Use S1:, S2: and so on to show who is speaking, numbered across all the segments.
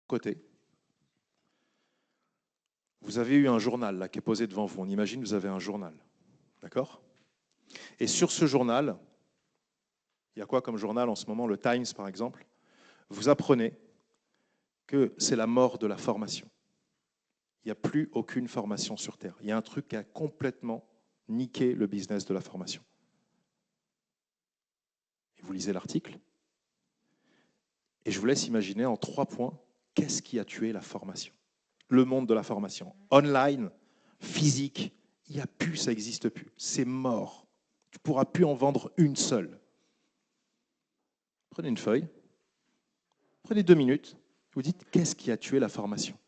S1: Côté, vous avez eu un journal là, qui est posé devant vous. On imagine que vous avez un journal. D'accord? Et sur ce journal, il y a quoi comme journal en ce moment? Le Times, par exemple. Vous apprenez que c'est la mort de la formation. Il n'y a plus aucune formation sur Terre. Il y a un truc qui a complètement niqué le business de la formation. Et vous lisez l'article, et je vous laisse imaginer en 3 points, qu'est-ce qui a tué la formation? Le monde de la formation. Online, physique, il n'y a plus, ça n'existe plus. C'est mort. Tu ne pourras plus en vendre une seule. Prenez une feuille, prenez 2 minutes, vous dites qu'est-ce qui a tué la formation?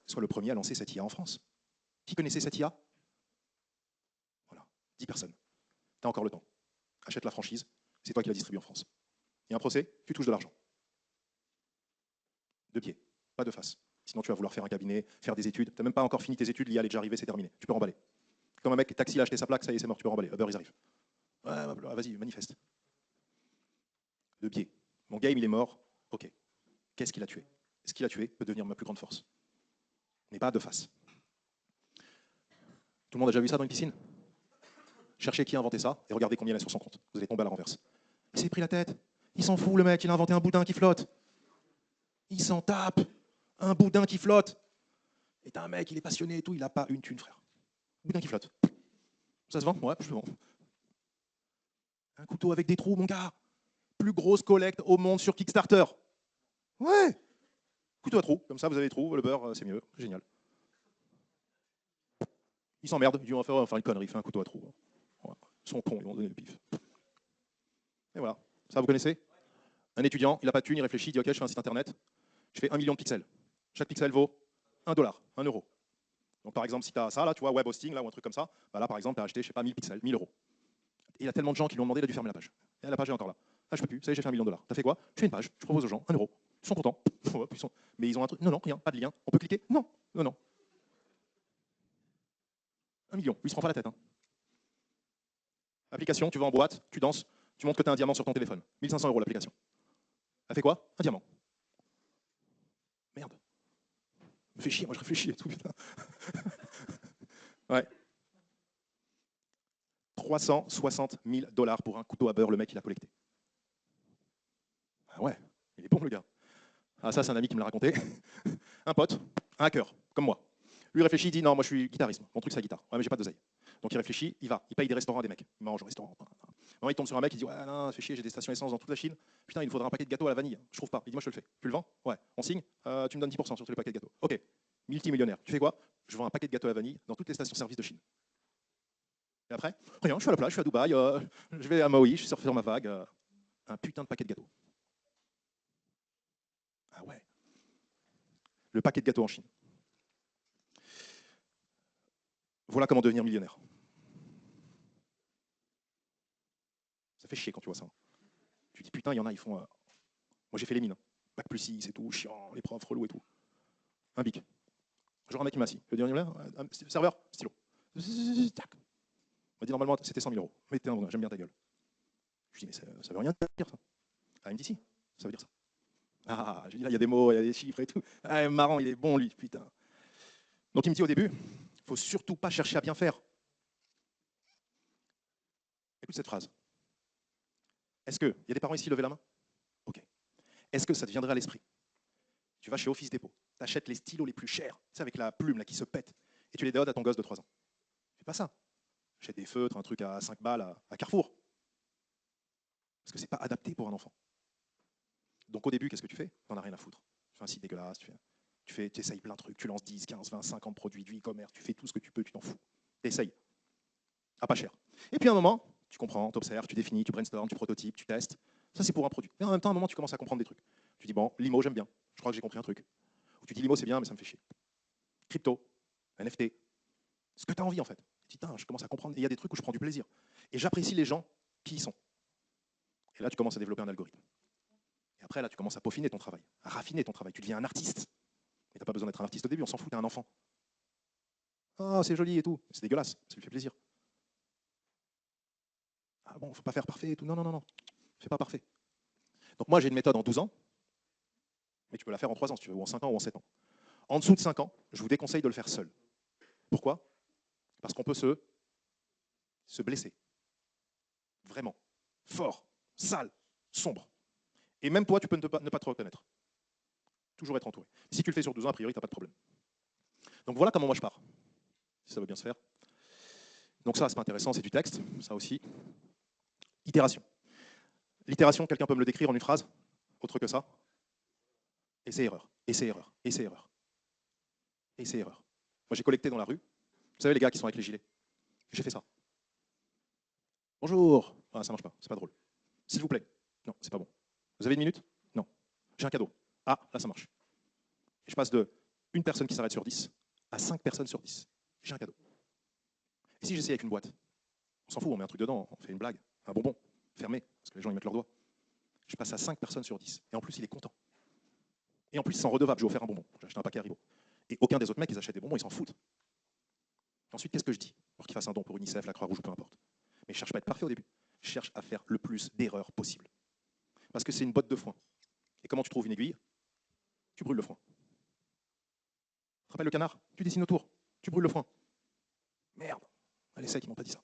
S1: Sois le premier à lancer cette IA en France. Qui connaissait cette IA? Voilà, 10 personnes. Tu as encore le temps. Achète la franchise, c'est toi qui la distribue en France. Il y a un procès, tu touches de l'argent. De pied, pas de face. Sinon, tu vas vouloir faire un cabinet, faire des études. Tu n'as même pas encore fini tes études, l'IA est déjà arrivée, c'est terminé. Tu peux remballer. Comme un mec, taxi, a acheté sa plaque, ça y est, c'est mort, tu peux remballer. Uber, ils arrivent. Ouais, vas-y, manifeste. De pied. Mon game, il est mort. Ok. Qu'est-ce qui l'a tué? Ce qui l'a tué peut devenir ma plus grande force. Mais pas de face. Tout le monde a déjà vu ça dans une piscine? Cherchez qui a inventé ça et regardez combien il a sur son compte. Vous allez tomber à la renverse. Il s'est pris la tête. Il s'en fout, le mec, il a inventé un boudin qui flotte. Il s'en tape. Un boudin qui flotte. Et t'as un mec, il est passionné et tout, il n'a pas une thune, frère. Boudin qui flotte. Ça se vend? Ouais, je le vends. Un couteau avec des trous, mon gars. Plus grosse collecte au monde sur Kickstarter. Ouais. Couteau à trous. Comme ça, vous avez des trous, le beurre, c'est mieux. Génial. Il s'emmerde. Il dit, on va faire une connerie, il fait un couteau à trous. Voilà. Ils sont cons, ils vont donner le pif. Et voilà. Ça, vous connaissez? Un étudiant, il n'a pas de thune, il réfléchit, il dit, OK, je fais un site internet. Je fais 1 million de pixels. Chaque pixel vaut 1 dollar, 1 euro. Donc, par exemple, si tu as ça, là, tu vois, web hosting, là, ou un truc comme ça, bah là, par exemple, tu as acheté, je sais pas, 1000 pixels, 1000 euros. Et il y a tellement de gens qui lui ont demandé, il a dû fermer la page. Et la page est encore là. Ah, je peux plus, ça y est, j'ai fait 1 million de dollars. T'as fait quoi? Je fais une page, je propose aux gens 1 euro. Ils sont contents. Mais ils ont un truc. Non, non, rien, pas de lien. On peut cliquer? Non, non, non. 1 million. Lui, il se prend pas la tête. Hein. Application, tu vas en boîte, tu danses, tu montres que tu as un diamant sur ton téléphone. 1500 euros l'application. Elle fait quoi? Un diamant. Merde. Me fait chier, moi je réfléchis et tout, putain. Ouais. 360 000 dollars pour un couteau à beurre, le mec, il a collecté. Ah ouais, il est bon, le gars. Ah, ça, c'est un ami qui me l'a raconté. Un pote, un hacker, comme moi. Lui réfléchit, il dit non, moi je suis guitariste, mon truc c'est la guitare. Ouais, mais j'ai pas d'oseille. Donc il réfléchit, il va, il paye des restaurants à des mecs, il mange au restaurant. Non, il tombe sur un mec, il dit ouais, non, fais chier, j'ai des stations essence dans toute la Chine. Putain, il me faudra un paquet de gâteaux à la vanille. Je trouve pas. Il dit moi je te le fais. Tu le vends? Ouais. On signe? Tu me donnes 10% sur tous les paquets de gâteaux. Ok. Multimillionnaire. Tu fais quoi? Je vends un paquet de gâteaux à la vanille dans toutes les stations-service de Chine. Et après, rien, je suis à la plage, je suis à Dubaï, je vais à Maui, je suis sur ma vague. Un putain de paquet de gâteaux. Ah ouais. Le paquet de gâteaux en Chine. Voilà comment devenir millionnaire. Ça fait chier quand tu vois ça. Tu dis putain, il y en a, ils font. Moi j'ai fait les mines. Hein. Bac plus 6 et tout, chiant, les profs relous et tout. Un bic. Genre un mec qui m'a assis. Je veux dire, serveur, stylo. Tac. On m'a dit normalement c'était 100 000 euros. Mais t'es un j'aime bien ta gueule. Je dis mais ça veut rien dire ça. Ah, il me dit si, ça veut dire ça. Ah, je dis là il y a des mots, il y a des chiffres et tout. Ah, marrant, il est bon lui, putain. Donc il me dit au début, faut surtout pas chercher à bien faire. Écoute cette phrase. Est-ce qu'il y a des parents ici, levez la main? Ok. Est-ce que ça te viendrait à l'esprit? Tu vas chez Office Dépôt, tu achètes les stylos les plus chers, tu sais, avec la plume là, qui se pète, et tu les donnes à ton gosse de 3 ans. Fais pas ça. Achète des feutres, un truc à 5 balles à Carrefour. Parce que c'est pas adapté pour un enfant. Donc au début, qu'est-ce que tu fais? Tu n'en as rien à foutre. Tu fais un site dégueulasse, tu essayes plein de trucs, tu lances 10, 15, 20, 50 produits du e-commerce, tu fais tout ce que tu peux, tu t'en fous. Tu essayes. À pas cher. Et puis à un moment, tu comprends, tu observes, tu définis, tu brainstorms, tu prototypes, tu testes. Ça, c'est pour un produit. Et en même temps, à un moment, tu commences à comprendre des trucs. Tu dis, bon, Limo, j'aime bien. Je crois que j'ai compris un truc. Ou tu dis, Limo, c'est bien, mais ça me fait chier. Crypto, NFT, ce que tu as envie en fait. Tu dis, je commence à comprendre. Et il y a des trucs où je prends du plaisir. Et j'apprécie les gens qui y sont. Et là, tu commences à développer un algorithme. Et après, là, tu commences à peaufiner ton travail, à raffiner ton travail. Tu deviens un artiste. Mais tu n'as pas besoin d'être un artiste au début, on s'en fout, tu es un enfant. Ah, c'est joli et tout. C'est dégueulasse, ça lui fait plaisir. Ah bon, faut pas faire parfait et tout. Non, non, non, non. Fais pas parfait. Donc moi, j'ai une méthode en 12 ans, mais tu peux la faire en 3 ans si tu veux, ou en 5 ans, ou en 7 ans. En dessous de 5 ans, je vous déconseille de le faire seul. Pourquoi? Parce qu'on peut se blesser. Vraiment. Fort, sale, sombre. Et même toi, tu peux ne pas te reconnaître. Toujours être entouré. Si tu le fais sur 12 ans, a priori, tu n'as pas de problème. Donc voilà comment moi je pars, si ça veut bien se faire. Donc ça, c'est pas intéressant, c'est du texte, ça aussi. Itération. L'itération, quelqu'un peut me le décrire en une phrase? Autre que ça? Essai-erreur, essai-erreur, essai-erreur. Essai-erreur. Moi, j'ai collecté dans la rue. Vous savez, les gars qui sont avec les gilets. J'ai fait ça. Bonjour. Ah, ça marche pas, c'est pas drôle. S'il vous plaît. Non, c'est pas bon. Vous avez une minute? Non. J'ai un cadeau. Ah, là, ça marche. Et je passe de une personne qui s'arrête sur 10 à 5 personnes sur 10. J'ai un cadeau. Et si j'essaye avec une boîte? On s'en fout, on met un truc dedans, on fait une blague. Un bonbon, fermé, parce que les gens y mettent leurs doigts. Je passe à 5 personnes sur 10. Et en plus, il est content. Et en plus, c'est en redevable. J'ai offert un bonbon. J'ai acheté un paquet Haribo. Et aucun des autres mecs, ils achètent des bonbons, ils s'en foutent. Ensuite, qu'est-ce que je dis? Pour qu'il fasse un don pour UNICEF, la Croix-Rouge, peu importe. Mais je ne cherche pas à être parfait au début. Je cherche à faire le plus d'erreurs possible. Parce que c'est une botte de foin. Et comment tu trouves une aiguille? Tu brûles le foin. Tu te rappelles le canard? Tu dessines autour. Tu brûles le foin. Merde. Allez, c'est qui m'ont pas dit ça.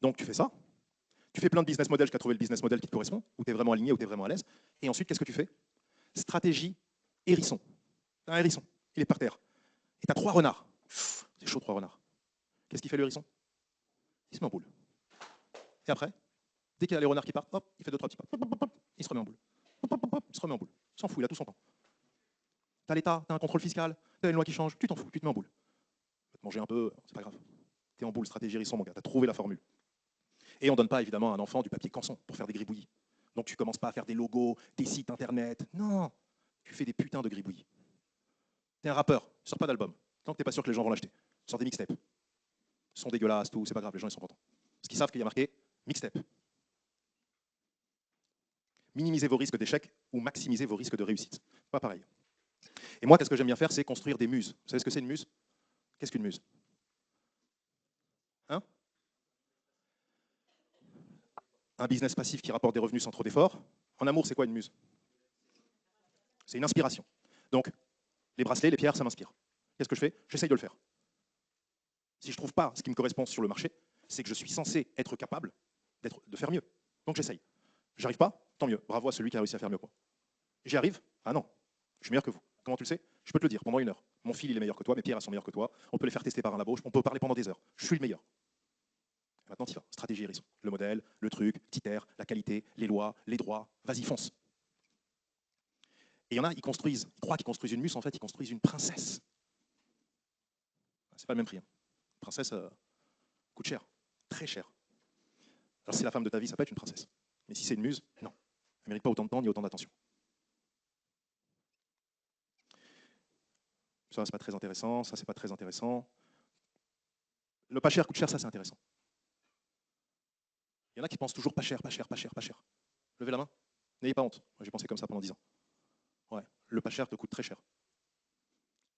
S1: Donc tu fais ça. Tu fais plein de business models jusqu'à trouver le business model qui te correspond, où tu es vraiment aligné, où tu es vraiment à l'aise. Et ensuite, qu'est-ce que tu fais? Stratégie hérisson. Un hérisson, il est par terre. Et tu as 3 renards. C'est chaud, 3 renards. Qu'est-ce qu'il fait le hérisson? Il se met en boule. Et après, dès qu'il y a les renards qui partent, hop, il fait 2-3 petits pas. Il se remet en boule. Il se remet en boule. Il s'en fout, il a tout son temps. Tu as l'État, tu as un contrôle fiscal, tu as une loi qui change, tu t'en fous, tu te mets en boule. Tu vas te manger un peu, c'est pas grave. Tu es en boule, stratégie hérisson, mon gars, tu as trouvé la formule. Et on ne donne pas évidemment à un enfant du papier canson pour faire des gribouillis. Donc tu commences pas à faire des logos, des sites internet. Non, tu fais des putains de gribouillis. Tu es un rappeur, tu sors pas d'album. Tant que tu n'es pas sûr que les gens vont l'acheter. Tu sors des mixtapes. Ils sont dégueulasses, tout, c'est pas grave, les gens ils sont contents. Parce qu'ils savent qu'il y a marqué mixtape. Minimisez vos risques d'échec ou maximisez vos risques de réussite. Pas pareil. Et moi, qu'est-ce que j'aime bien faire, c'est construire des muses. Vous savez ce que c'est une muse? Qu'est-ce qu'une muse? Hein? Un business passif qui rapporte des revenus sans trop d'efforts. En amour, c'est quoi une muse? C'est une inspiration. Donc, les bracelets, les pierres, ça m'inspire. Qu'est-ce que je fais? J'essaye de le faire. Si je ne trouve pas ce qui me correspond sur le marché, c'est que je suis censé être capable de faire mieux. Donc j'essaye. J'arrive pas? Tant mieux. Bravo à celui qui a réussi à faire mieux que moi. J'y arrive? Ah non, je suis meilleur que vous. Comment tu le sais? Je peux te le dire pendant 1 heure. Mon fil, il est meilleur que toi, mes pierres, elles sont meilleures que toi. On peut les faire tester par un labo, on peut parler pendant des heures. Je suis le meilleur. Maintenant, tu y vas. Stratégie hérisson. Le modèle, le truc, petit air, la qualité, les lois, les droits. Vas-y, fonce. Et il y en a, ils croient qu'ils construisent une muse, en fait, ils construisent une princesse. C'est pas le même prix. Hein. Une princesse coûte cher, très cher. Alors si c'est la femme de ta vie, ça peut être une princesse. Mais si c'est une muse, non. Elle ne mérite pas autant de temps ni autant d'attention. Ça, c'est pas très intéressant. Ça, c'est pas très intéressant. Le pas cher coûte cher, ça, c'est intéressant. Il y en a qui pensent toujours pas cher, pas cher, pas cher, pas cher. Levez la main. N'ayez pas honte. Moi, j'ai pensé comme ça pendant 10 ans. Ouais, le pas cher te coûte très cher.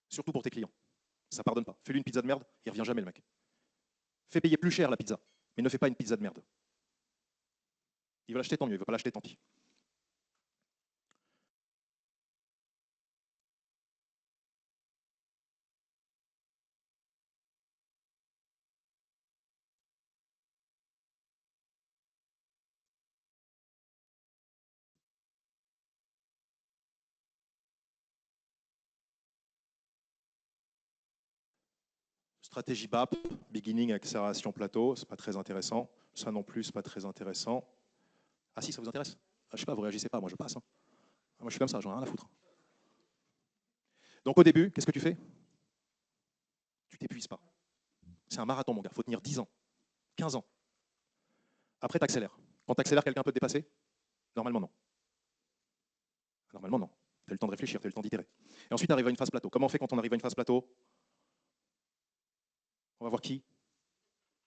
S1: Surtout pour tes clients. Ça pardonne pas. Fais-lui une pizza de merde, il revient jamais, le mec. Fais payer plus cher la pizza, mais ne fais pas une pizza de merde. Il veut l'acheter, tant mieux. Il ne veut pas l'acheter, tant pis. Stratégie BAP, beginning, accélération, plateau, c'est pas très intéressant. Ça non plus, c'est pas très intéressant. Ah si, ça vous intéresse? Je sais pas, vous réagissez pas, moi je passe. Hein. Moi je suis comme ça, j'en ai rien à foutre. Donc au début, qu'est-ce que tu fais? Tu t'épuises pas. C'est un marathon, mon gars. Il faut tenir 10 ans, 15 ans. Après, tu accélères. Quand tu accélères, quelqu'un peut te dépasser? Normalement, non. Normalement, non. Tu as le temps de réfléchir, tu as le temps d'itérer. Et ensuite, tu arrives à une phase plateau. Comment on fait quand on arrive à une phase plateau? On va voir qui?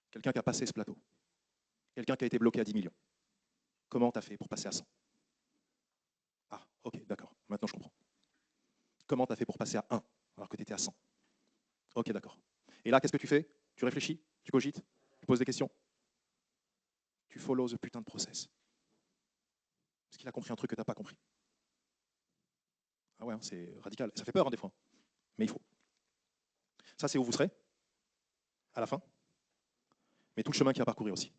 S1: Quelqu'un qui a passé ce plateau. Quelqu'un qui a été bloqué à 10 millions. Comment tu as fait pour passer à 100? Ah, ok, d'accord, maintenant je comprends. Comment tu as fait pour passer à 1 alors que tu étais à 100? Ok, d'accord. Et là, qu'est-ce que tu fais? Tu réfléchis? Tu cogites? Tu poses des questions? Tu follow the putain de process. Parce qu'il a compris un truc que tu n'as pas compris. Ah ouais, hein, c'est radical. Ça fait peur, hein, des fois. Mais il faut. Ça, c'est où vous serez à la fin. Mais tout le chemin qu'il y a à parcourir aussi.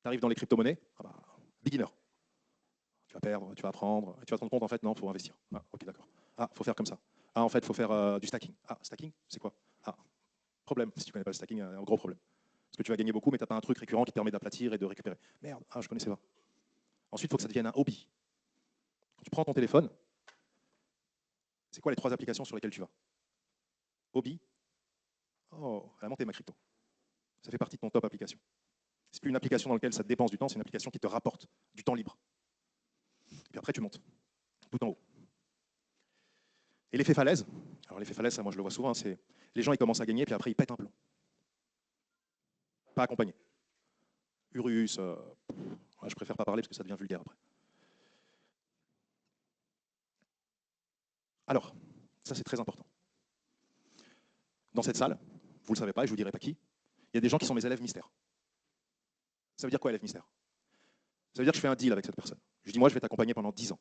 S1: Tu arrives dans les crypto-monnaies, ah bah, beginner. Tu vas perdre, tu vas apprendre, tu vas te rendre compte, en fait, non, il faut investir. Ah, ok, d'accord. Ah, il faut faire comme ça. Ah, en fait, il faut faire du stacking. Ah, stacking, c'est quoi? Ah, problème. Si tu ne connais pas le stacking, un gros problème. Parce que tu vas gagner beaucoup, mais tu n'as pas un truc récurrent qui te permet d'aplatir et de récupérer. Merde, ah, je connaissais pas. Ensuite, il faut que ça devienne un hobby. Quand tu prends ton téléphone, c'est quoi les 3 applications sur lesquelles tu vas? Hobby. Oh, elle a monté ma crypto. Ça fait partie de ton top application. C'est plus une application dans laquelle ça te dépense du temps, c'est une application qui te rapporte du temps libre. Et puis après, tu montes, tout en haut. Et l'effet falaise, alors l'effet falaise, ça, moi je le vois souvent, c'est les gens ils commencent à gagner, puis après ils pètent un plomb. Pas accompagné. Urus, je préfère pas parler parce que ça devient vulgaire après. Alors, ça c'est très important. Dans cette salle, vous ne le savez pas et je ne vous dirai pas qui, il y a des gens qui sont mes élèves mystères. Ça veut dire quoi, élève mystère? Ça veut dire que je fais un deal avec cette personne. Je dis, moi je vais t'accompagner pendant 10 ans.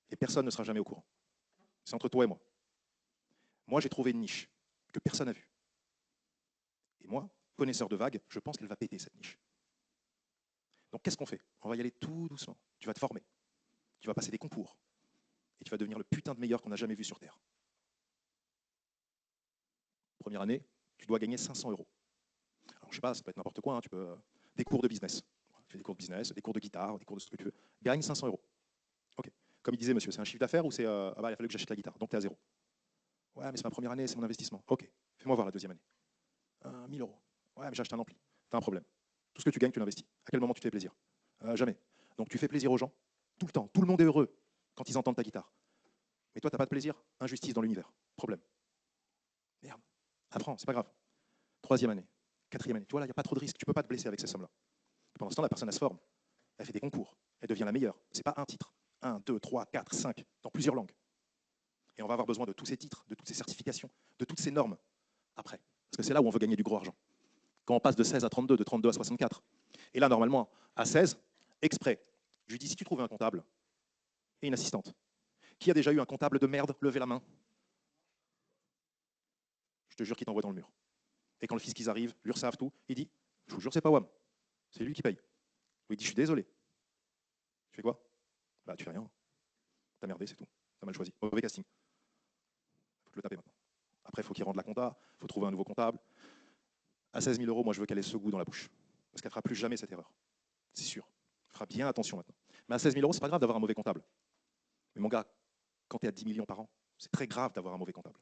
S1: Et personne ne sera jamais au courant. C'est entre toi et moi. Moi j'ai trouvé une niche que personne n'a vue. Et moi, connaisseur de vagues, je pense qu'elle va péter cette niche. Donc qu'est-ce qu'on fait? On va y aller tout doucement. Tu vas te former. Tu vas passer des concours. Et tu vas devenir le putain de meilleur qu'on n'a jamais vu sur Terre. Première année, tu dois gagner 500 euros. Alors, je sais pas, ça peut être n'importe quoi, hein, tu peux, des cours de business. Tu fais des cours de business, des cours de guitare, des cours de ce que tu veux. Gagne 500 euros. Ok. Comme il disait monsieur, c'est un chiffre d'affaires ou c'est ah bah, il a fallu que j'achète la guitare, donc tu es à zéro. Ouais, mais c'est ma première année, c'est mon investissement. Ok, fais-moi voir la deuxième année. 1000 euros. Ouais, mais j'ai acheté un ampli. Tu as un problème. Tout ce que tu gagnes, tu l'investis. À quel moment tu te fais plaisir? Jamais. Donc tu fais plaisir aux gens, tout le temps. Tout le monde est heureux quand ils entendent ta guitare. Mais toi, tu n'as pas de plaisir? Injustice dans l'univers. Problème. Merde. Apprends, c'est pas grave. Troisième année, quatrième année. Tu vois, là, il n'y a pas trop de risques. Tu ne peux pas te blesser avec ces sommes-là. Pendant ce temps, la personne, elle se forme. Elle fait des concours. Elle devient la meilleure. Ce n'est pas un titre. 1, 2, 3, 4, 5, dans plusieurs langues. Et on va avoir besoin de tous ces titres, de toutes ces certifications, de toutes ces normes après. Parce que c'est là où on veut gagner du gros argent. Quand on passe de 16 à 32, de 32 à 64. Et là, normalement, à 16, exprès, je lui dis, si tu trouves un comptable et une assistante, qui a déjà eu un comptable de merde, levez la main. Je te jure qu'il t'envoie dans le mur. Et quand le fisc, ils arrivent, l'URSSAF, tout, il dit, je vous jure, c'est pas WAM. C'est lui qui paye. Il dit, je suis désolé. Tu fais quoi? Bah, tu fais rien. T'as merdé, c'est tout. T'as mal choisi. Mauvais casting. Faut te le taper maintenant. Après, il faut qu'il rende la compta, il faut trouver un nouveau comptable. À 16 000 euros, moi, je veux qu'elle ait ce goût dans la bouche. Parce qu'elle ne fera plus jamais cette erreur. C'est sûr. Elle fera bien attention maintenant. Mais à 16 000 euros, c'est pas grave d'avoir un mauvais comptable. Mais mon gars, quand tu es à 10 millions par an, c'est très grave d'avoir un mauvais comptable.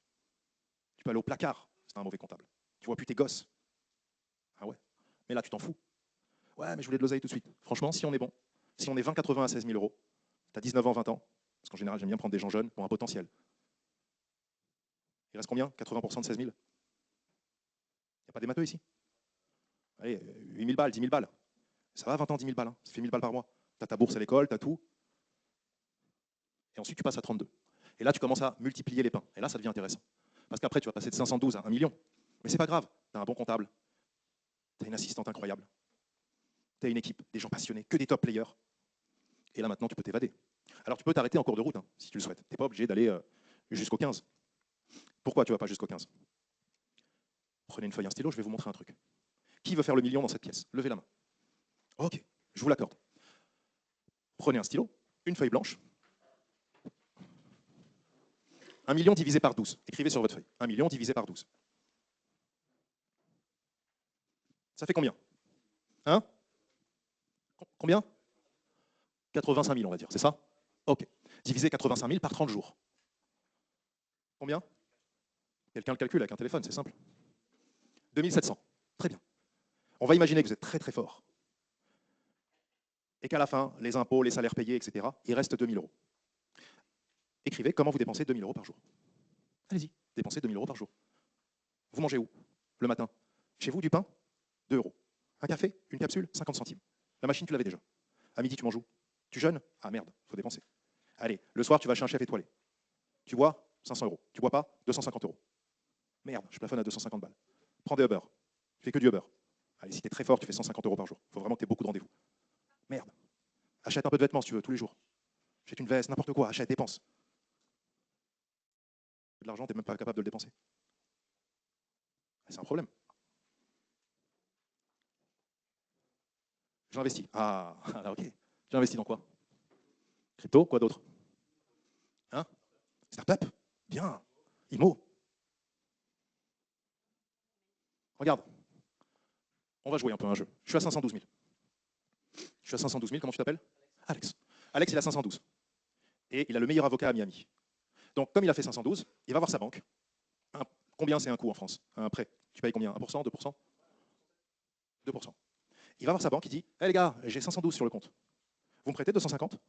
S1: Tu peux aller au placard, c'est un mauvais comptable. Tu vois plus tes gosses. Ah ouais. Mais là, tu t'en fous. Ouais, mais je voulais de l'oseille tout de suite. Franchement, si on est bon, si on est 20-80 à 16 000 euros, tu as 19 ans, 20 ans, parce qu'en général, j'aime bien prendre des gens jeunes pour un potentiel. Il reste combien? 80% de 16 000? Il n'y a pas des matheux ici? Allez, 8 000 balles, 10 000 balles. Ça va, 20 ans, 10 000 balles. Hein. Ça fait 1 000 balles par mois. Tu as ta bourse à l'école, tu as tout. Et ensuite, tu passes à 32. Et là, tu commences à multiplier les pains. Et là, ça devient intéressant. Parce qu'après, tu vas passer de 512 à 1 million. Mais c'est pas grave. Tu as un bon comptable. Tu as une assistante incroyable. Tu as une équipe, des gens passionnés, que des top players. Et là, maintenant, tu peux t'évader. Alors, tu peux t'arrêter en cours de route, hein, si tu le souhaites. Tu n'es pas obligé d'aller jusqu'au 15. Pourquoi tu ne vas pas jusqu'au 15? Prenez une feuille et un stylo, je vais vous montrer un truc. Qui veut faire le million dans cette pièce? Levez la main. Ok, je vous l'accorde. Prenez un stylo, une feuille blanche. 1 million divisé par 12. Écrivez sur votre feuille. 1 million divisé par 12. Ça fait combien? Hein? Combien? 85 000, on va dire, c'est ça? Ok. Divisé 85 000 par 30 jours. Combien? Quelqu'un le calcule avec un téléphone, c'est simple. 2700. Très bien. On va imaginer que vous êtes très très fort. Et qu'à la fin, les impôts, les salaires payés, etc., il reste 2 000 euros. Écrivez comment vous dépensez 2 000 euros par jour. Allez-y, dépensez 2 000 euros par jour. Vous mangez où? Le matin. Chez vous, du pain? 2 euros. Un café? Une capsule? 50 centimes. La machine, tu l'avais déjà. À midi, tu manges où? Tu jeûnes? Ah merde, faut dépenser. Allez, le soir, tu vas chez un chef étoilé. Tu bois? 500 euros. Tu bois pas? 250 euros. Merde, je plafonne à 250 balles. Prends des Uber. Tu fais que du Uber. Allez, si tu es très fort, tu fais 150 euros par jour. Il faut vraiment que tu aies beaucoup de rendez-vous. Merde. Achète un peu de vêtements si tu veux, tous les jours. Achète une veste, n'importe quoi. Achète, dépense. De l'argent, tu n'es même pas capable de le dépenser. C'est un problème. J'investis. Ah, ok. J'investis dans quoi? Crypto, quoi d'autre? Hein? Startup? Bien. IMO? Regarde. On va jouer un peu à un jeu. Je suis à 512 000. Je suis à 512 000, comment tu t'appelles? Alex. Alex, il a 512. Et il a le meilleur avocat à Miami. Donc, comme il a fait 512, il va voir sa banque. Combien c'est un coût en France? Un prêt. Tu payes combien? 1%, 2%? 2%. Il va voir sa banque, il dit hey, les gars, j'ai 512 sur le compte. Vous me prêtez 250? Parce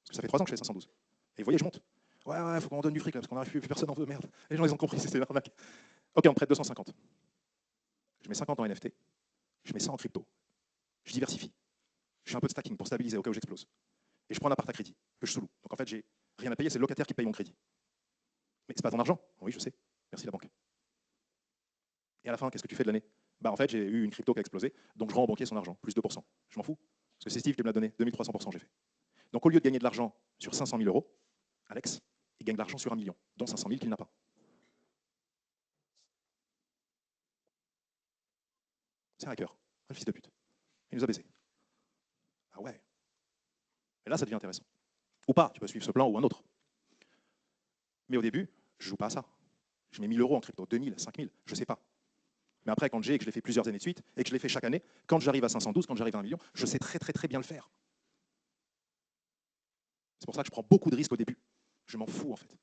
S1: que ça fait 3 ans que je fais 512. Et vous voyez, je monte. Ouais, ouais, il faut qu'on donne du fric là, parce qu'on n'arrive plus, personne n'en veut, merde. Les gens, ils ont compris, c'est l'arnaque. Ok, on me prête 250. Je mets 50 en NFT, je mets 100 en crypto. Je diversifie. Je fais un peu de stacking pour stabiliser au cas où j'explose. Et je prends un appart à crédit, que je sous-loue. Donc en fait, j'ai rien à payer, c'est le locataire qui paye mon crédit. Mais c'est pas ton argent. Oui, je sais. Merci la banque. Et à la fin, qu'est-ce que tu fais de l'année? Bah en fait, j'ai eu une crypto qui a explosé, donc je rends au banquier son argent, plus 2%. Je m'en fous. Parce que c'est Steve qui me l'a donné, 2300% j'ai fait. Donc au lieu de gagner de l'argent sur 500 000 euros, Alex, il gagne de l'argent sur 1 million, dont 500 000 qu'il n'a pas. C'est un hacker, un fils de pute. Il nous a baisé. Ah ouais. Et là, ça devient intéressant. Ou pas, tu peux suivre ce plan ou un autre. Mais au début, je ne joue pas à ça. Je mets 1000 euros en crypto, 2000, 5000, je ne sais pas. Mais après, quand j'ai et que je l'ai fait plusieurs années de suite, et que je l'ai fait chaque année, quand j'arrive à 512, quand j'arrive à 1 million, je sais très très très bien le faire. C'est pour ça que je prends beaucoup de risques au début. Je m'en fous en fait.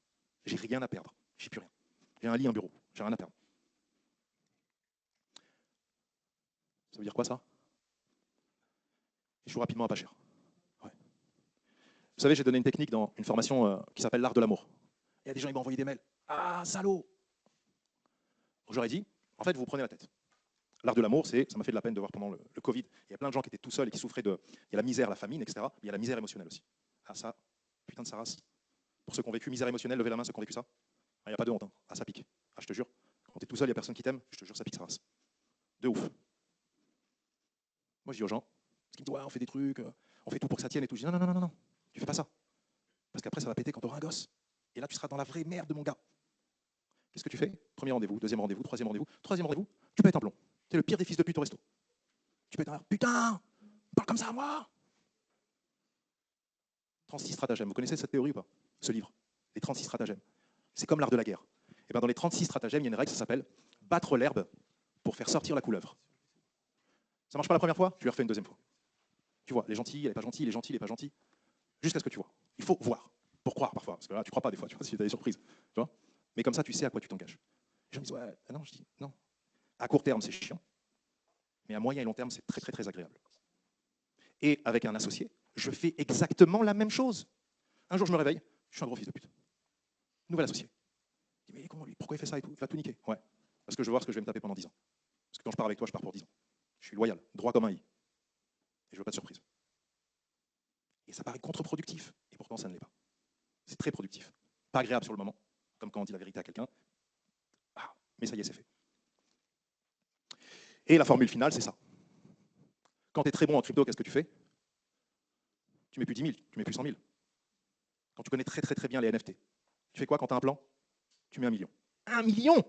S1: J'ai rien à perdre. J'ai plus rien. J'ai un lit, un bureau. J'ai rien à perdre. Ça veut dire quoi ça? Je joue rapidement à pas cher. Ouais. Vous savez, j'ai donné une technique dans une formation qui s'appelle l'art de l'amour. Il y a des gens qui m'ont envoyé des mails. Ah, salaud! J'aurais dit, en fait, vous prenez la tête. L'art de l'amour, ça m'a fait de la peine de voir pendant le Covid. Il y a plein de gens qui étaient tout seuls et qui souffraient de. Il y a la misère, la famine, etc. Mais il y a la misère émotionnelle aussi. Ah, ça, putain de sa race. Pour ceux qui ont vécu misère émotionnelle, levez la main, ceux qui ont vécu ça. Ah, il n'y a pas de honte. Hein. Ah, ça pique. Ah, je te jure. Quand tu es tout seul, il n'y a personne qui t'aime. Je te jure, ça pique sa race. De ouf. Moi, je dis aux gens, parce qu'ils me disent, ouais, on fait des trucs, on fait tout pour que ça tienne et tout. Je dis, non, non, non, non, non. Tu fais pas ça. Parce qu'après, ça va péter quand tu auras un gosse. Et là, tu seras dans la vraie merde de mon gars. Qu'est-ce que tu fais? Premier rendez-vous, deuxième rendez-vous, troisième rendez-vous. Troisième rendez-vous, tu pètes un plomb. Tu es le pire des fils de pute au resto. Tu pètes un putain, parle comme ça à moi. 36 stratagèmes. Vous connaissez cette théorie ou pas? Ce livre, les 36 stratagèmes. C'est comme l'art de la guerre. Et ben dans les 36 stratagèmes, il y a une règle, ça s'appelle battre l'herbe pour faire sortir la couleuvre. Ça marche pas la première fois, tu le refais une deuxième fois. Tu vois, les gentils, il n'est pas gentil, les gentils, il n'est pas gentil. Jusqu'à ce que tu vois. Il faut voir, pour croire parfois, parce que là, tu crois pas des fois, tu vois, si tu as des surprises. Tu vois, mais comme ça, tu sais à quoi tu t'engages. Les gens me disent, ouais, non, je dis, non. À court terme, c'est chiant, mais à moyen et long terme, c'est très, très, très agréable. Et avec un associé, je fais exactement la même chose. Un jour, je me réveille, je suis un gros fils de pute. Nouvel associé. Je dis, mais comment lui? Pourquoi il fait ça et tout? Il va tout niquer. Ouais. Parce que je veux voir ce que je vais me taper pendant 10 ans. Parce que quand je pars avec toi, je pars pour 10 ans. Je suis loyal, droit comme un i. Et je veux pas de surprise. Et ça paraît contre-productif. Et pourtant, ça ne l'est pas. C'est très productif. Pas agréable sur le moment, comme quand on dit la vérité à quelqu'un. Ah, mais ça y est, c'est fait. Et la formule finale, c'est ça. Quand tu es très bon en crypto, qu'est-ce que tu fais? Tu mets plus 10 000, tu mets plus 100 000. Quand tu connais très très très bien les NFT, tu fais quoi quand tu as un plan? Tu mets 1 million. 1 million?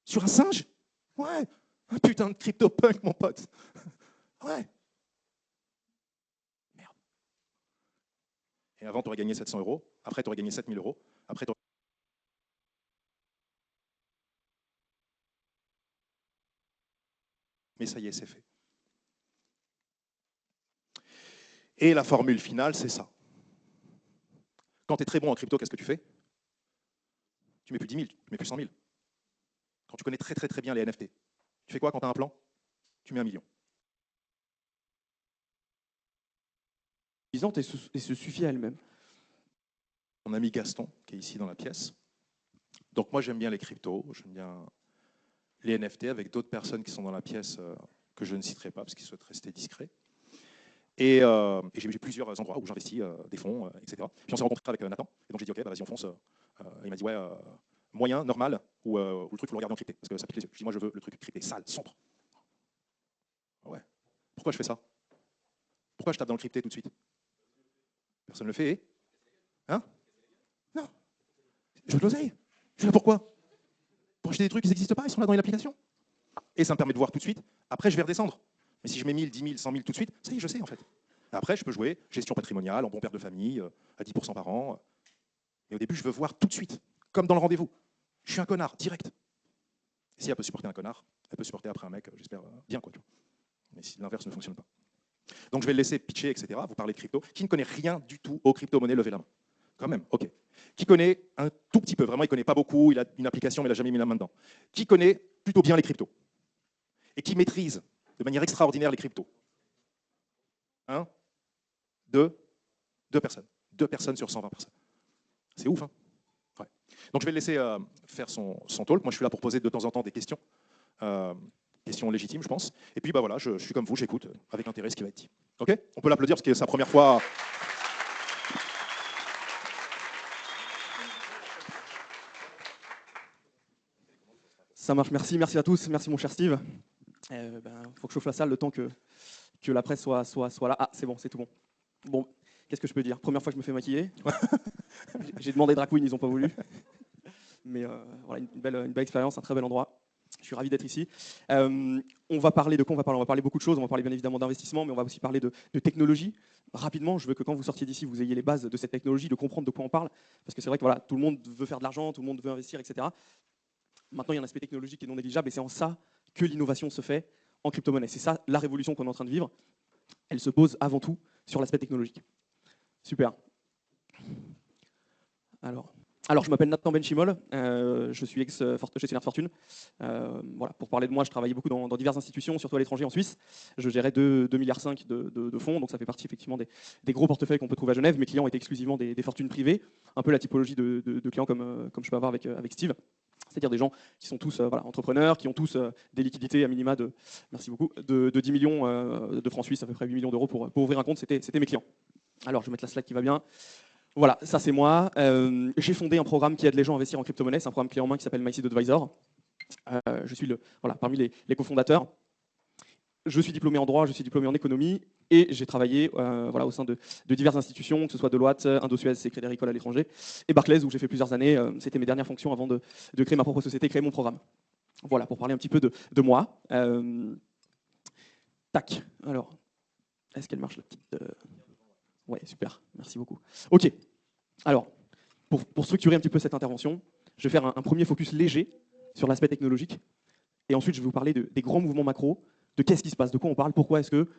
S1: Sur un singe? Ouais. Un putain de crypto-punk, mon pote. Ouais. Merde. Et avant, tu aurais gagné 700 euros. Après, tu aurais gagné 7 000 euros. Après, mais ça y est, c'est fait. Et la formule finale, c'est ça. Quand tu es très bon en crypto, qu'est-ce que tu fais? Tu mets plus 10 000, tu mets plus 100 000. Quand tu connais très très très bien les NFT, tu fais quoi quand tu as un plan? Tu mets 1 million.
S2: Suffisante et se suffit à elle-même.
S1: Mon ami Gaston, qui est ici dans la pièce. Donc moi, j'aime bien les cryptos, j'aime bien les NFT avec d'autres personnes qui sont dans la pièce que je ne citerai pas parce qu'ils souhaitent rester discrets. Et j'ai plusieurs endroits où j'investis des fonds, etc. Puis on s'est rencontré avec Nathan, et donc j'ai dit ok, bah, vas-y on fonce. Il m'a dit ouais, moyen, normal, ou le truc faut le regarder en crypté, parce que ça pique les yeux. Je dis moi je veux le truc crypté, sale, sombre. Ouais. Pourquoi je fais ça? Pourquoi je tape dans le crypté tout de suite? Personne ne le fait, et hein? Non. Je veux de l'oseille. Je suis là pourquoi? Pour acheter des trucs qui n'existent pas, ils sont là dans l'application. Et ça me permet de voir tout de suite. Après, je vais redescendre. Mais si je mets 1000, 10 000, 100 000 tout de suite, ça y est, je sais en fait. Après, je peux jouer gestion patrimoniale, en bon père de famille, à 10% par an. Mais au début, je veux voir tout de suite, comme dans le rendez-vous. Je suis un connard, direct. Et si elle peut supporter un connard, elle peut supporter après un mec, j'espère, bien quoi. Tu vois. Mais si l'inverse ne fonctionne pas. Donc je vais le laisser pitcher, etc. Vous parlez de crypto. Qui ne connaît rien du tout aux crypto-monnaies, levez la main. Quand même, ok. Qui connaît un tout petit peu, vraiment il ne connaît pas beaucoup, il a une application mais il n'a jamais mis la main dedans. Qui connaît plutôt bien les cryptos? Et qui maîtrise de manière extraordinaire les cryptos? Un, deux personnes. 2 personnes sur 120 personnes. C'est ouf, hein? Ouais. Donc je vais le laisser faire son talk. Moi je suis là pour poser de temps en temps des questions. Questions légitimes, je pense. Et puis bah voilà, je suis comme vous, j'écoute avec intérêt ce qui va être dit. Ok? On peut l'applaudir parce que c'est sa première fois.
S2: Ça marche, merci à tous, merci mon cher Steve. Faut que je chauffe la salle le temps que la presse soit là. Ah, c'est bon, c'est tout bon. Bon, qu'est-ce que je peux dire? Première fois que je me fais maquiller. J'ai demandé drag queen, ils n'ont pas voulu. Mais voilà, une belle expérience, un très bel endroit. Je suis ravi d'être ici. On va parler de quoi? On va parler beaucoup de choses. On va parler bien évidemment d'investissement, mais on va aussi parler de technologie. Rapidement, je veux que quand vous sortiez d'ici, vous ayez les bases de cette technologie, de comprendre de quoi on parle. Parce que c'est vrai que voilà, tout le monde veut faire de l'argent, tout le monde veut investir, etc. Maintenant, il y a un aspect technologique qui est non négligeable, et c'est en ça que l'innovation se fait en crypto-monnaie. C'est ça la révolution qu'on est en train de vivre. Elle se pose avant tout sur l'aspect technologique. Super. Alors, je m'appelle Nathan Benchimol, je suis ex-gestionnaire de fortune. Voilà, pour parler de moi, je travaillais beaucoup dans diverses institutions, surtout à l'étranger, en Suisse. Je gérais 2,5 milliards de fonds, donc ça fait partie effectivement des gros portefeuilles qu'on peut trouver à Genève. Mes clients étaient exclusivement des fortunes privées, un peu la typologie de clients comme je peux avoir avec Steve. C'est-à-dire des gens qui sont tous entrepreneurs, qui ont tous des liquidités à minima merci beaucoup, de 10 millions de francs suisses, à peu près 8 millions d'euros pour ouvrir un compte. C'était mes clients. Alors, je vais mettre la slide qui va bien. Voilà, ça c'est moi. J'ai fondé un programme qui aide les gens à investir en crypto-monnaie. C'est un programme clé en main qui s'appelle MySeed Advisor. Je suis parmi les cofondateurs. Je suis diplômé en droit, je suis diplômé en économie et j'ai travaillé au sein de diverses institutions, que ce soit Deloitte, Indosuez, c'est Crédit Agricole à l'étranger, et Barclays où j'ai fait plusieurs années. C'était mes dernières fonctions avant de créer ma propre société, créer mon programme. Voilà, pour parler un petit peu de moi. Tac, alors, est-ce qu'elle marche la petite Ouais, super, merci beaucoup. Ok, alors, pour structurer un petit peu cette intervention, je vais faire un premier focus léger sur l'aspect technologique, et ensuite je vais vous parler des grands mouvements macro, de qu'est-ce qui se passe, de quoi on parle, pourquoi est-ce que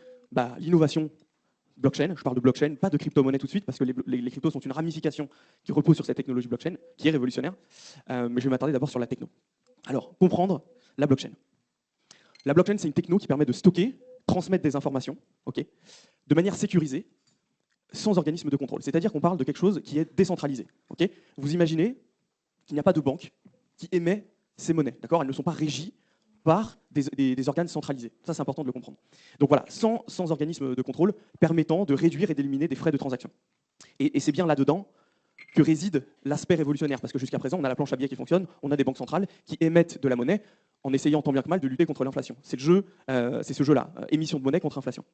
S2: l'innovation blockchain, je parle de blockchain, pas de crypto-monnaie tout de suite, parce que les cryptos sont une ramification qui repose sur cette technologie blockchain, qui est révolutionnaire, mais je vais m'attarder d'abord sur la techno. Alors, comprendre la blockchain. La blockchain, c'est une techno qui permet de stocker, transmettre des informations, de manière sécurisée, sans organisme de contrôle. C'est-à-dire qu'on parle de quelque chose qui est décentralisé. Vous imaginez qu'il n'y a pas de banque qui émet ces monnaies. Elles ne sont pas régies par des organes centralisés. Ça, c'est important de le comprendre. Donc voilà, sans organisme de contrôle permettant de réduire et d'éliminer des frais de transaction. Et c'est bien là-dedans que réside l'aspect révolutionnaire, parce que jusqu'à présent, on a la planche à billets qui fonctionne, on a des banques centrales qui émettent de la monnaie en essayant tant bien que mal de lutter contre l'inflation. C'est ce jeu-là, émission de monnaie contre inflation.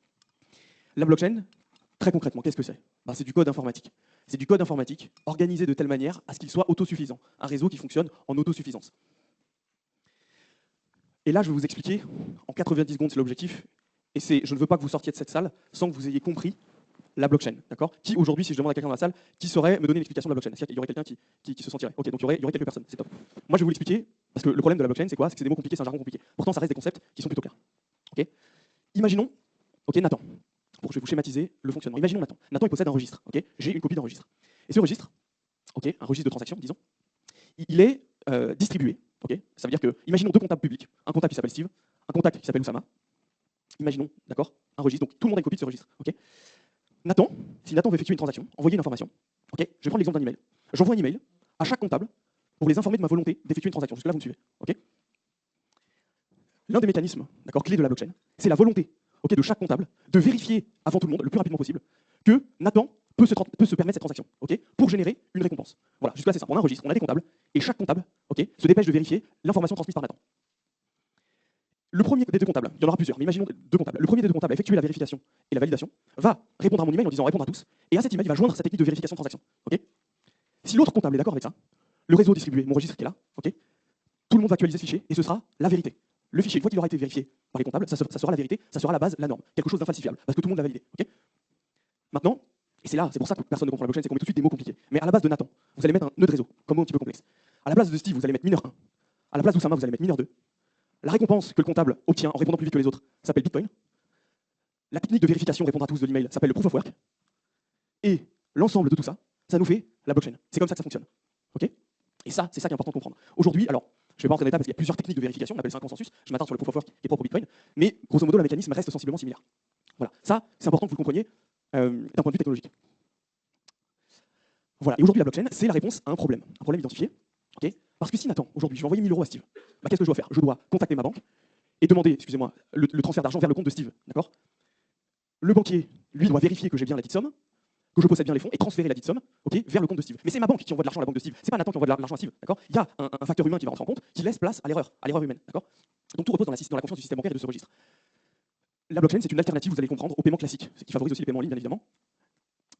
S2: La blockchain, très concrètement, qu'est-ce que c'est? C'est du code informatique. C'est du code informatique organisé de telle manière à ce qu'il soit autosuffisant. Un réseau qui fonctionne en autosuffisance. Et là, je vais vous expliquer, en 90 secondes, c'est l'objectif, et je ne veux pas que vous sortiez de cette salle sans que vous ayez compris la blockchain. Qui, aujourd'hui, si je demande à quelqu'un dans la salle, qui saurait me donner une explication de la blockchain? Est-ce qu'il y aurait quelqu'un qui se sentirait? Ok, donc il y aurait quelques personnes, c'est top. Moi, je vais vous l'expliquer, parce que le problème de la blockchain, c'est quoi? C'est que c'est des mots compliqués, c'est un jargon compliqué. Pourtant, ça reste des concepts qui sont plutôt clairs. Imaginons, Nathan, je vais vous schématiser le fonctionnement. Imaginons Nathan. Nathan, il possède un registre. J'ai une copie d'un registre. Et ce registre, un registre de transaction, disons, il est distribué. Ça veut dire que, imaginons 2 comptables publics, un comptable qui s'appelle Steve, un comptable qui s'appelle Oussama. Imaginons, d'accord, un registre. Donc tout le monde a une copie de ce registre. Nathan, si Nathan veut effectuer une transaction, envoyer une information, je vais prendre l'exemple d'un email. J'envoie un email à chaque comptable pour les informer de ma volonté d'effectuer une transaction. Jusque-là, vous me suivez. L'un des mécanismes clés de la blockchain, c'est la volonté ok, de chaque comptable de vérifier avant tout le monde, le plus rapidement possible, que Nathan peut se permettre cette transaction, ok, pour générer une récompense. Voilà, jusque-là c'est simple. On a un registre, on a des comptables, et chaque comptable, ok, se dépêche de vérifier l'information transmise par Nathan. Le premier des deux comptables, il y en aura plusieurs, mais imaginons deux comptables. Le premier des deux comptables a effectué la vérification et la validation, va répondre à mon email en disant répondre à tous, et à cet email, il va joindre sa technique de vérification de transaction. Ok, si l'autre comptable est d'accord avec ça, le réseau distribué, mon registre qui est là, ok, tout le monde va actualiser ce fichier et ce sera la vérité. Le fichier, une fois qu'il aura été vérifié par les comptables, ça sera la vérité, ça sera la base, la norme, quelque chose d'infalsifiable, parce que tout le monde l'a validé. Okay, maintenant, et c'est là, c'est pour ça que personne ne comprend la blockchain, c'est qu'on met tout de suite des mots compliqués. Mais à la base de Nathan, vous allez mettre un nœud de réseau, comme mot un petit peu complexe. À la place de Steve, vous allez mettre mineur 1. À la place d'Oussama, vous allez mettre mineur 2. La récompense que le comptable obtient en répondant plus vite que les autres s'appelle Bitcoin. La technique de vérification répondre à tous de l'email s'appelle le proof of work. Et l'ensemble de tout ça, ça nous fait la blockchain. C'est comme ça que ça fonctionne. Okay, et ça, c'est ça qui est important de comprendre. Aujourd'hui, alors, je ne vais pas entrer dans les détails parce qu'il y a plusieurs techniques de vérification, on appelle ça un consensus. Je m'attarde sur le proof of work qui est propre au Bitcoin, mais grosso modo, le mécanisme reste sensiblement similaire. Voilà, ça, c'est important que vous le compreniez d'un point de vue technologique. Voilà, et aujourd'hui, la blockchain, c'est la réponse à un problème identifié. Okay, parce que si Nathan, aujourd'hui, je vais envoyer 1000 € à Steve, bah, qu'est-ce que je dois faire? Je dois contacter ma banque et demander, excusez-moi, le transfert d'argent vers le compte de Steve. D'accord, le banquier, lui, doit vérifier que j'ai bien la dite somme, que je possède bien les fonds et transférer la dite somme, okay, vers le compte de Steve. Mais c'est ma banque qui envoie de l'argent à la banque de Steve. C'est pas Nathan qui envoie de l'argent à Steve. D'accord, il y a un facteur humain qui va rentrer en compte, qui laisse place à l'erreur humaine. D'accord, donc tout repose dans la confiance du système bancaire et de ce registre. La blockchain, c'est une alternative, vous allez comprendre, au paiement classique, ce qui favorise aussi les paiements en ligne, bien évidemment.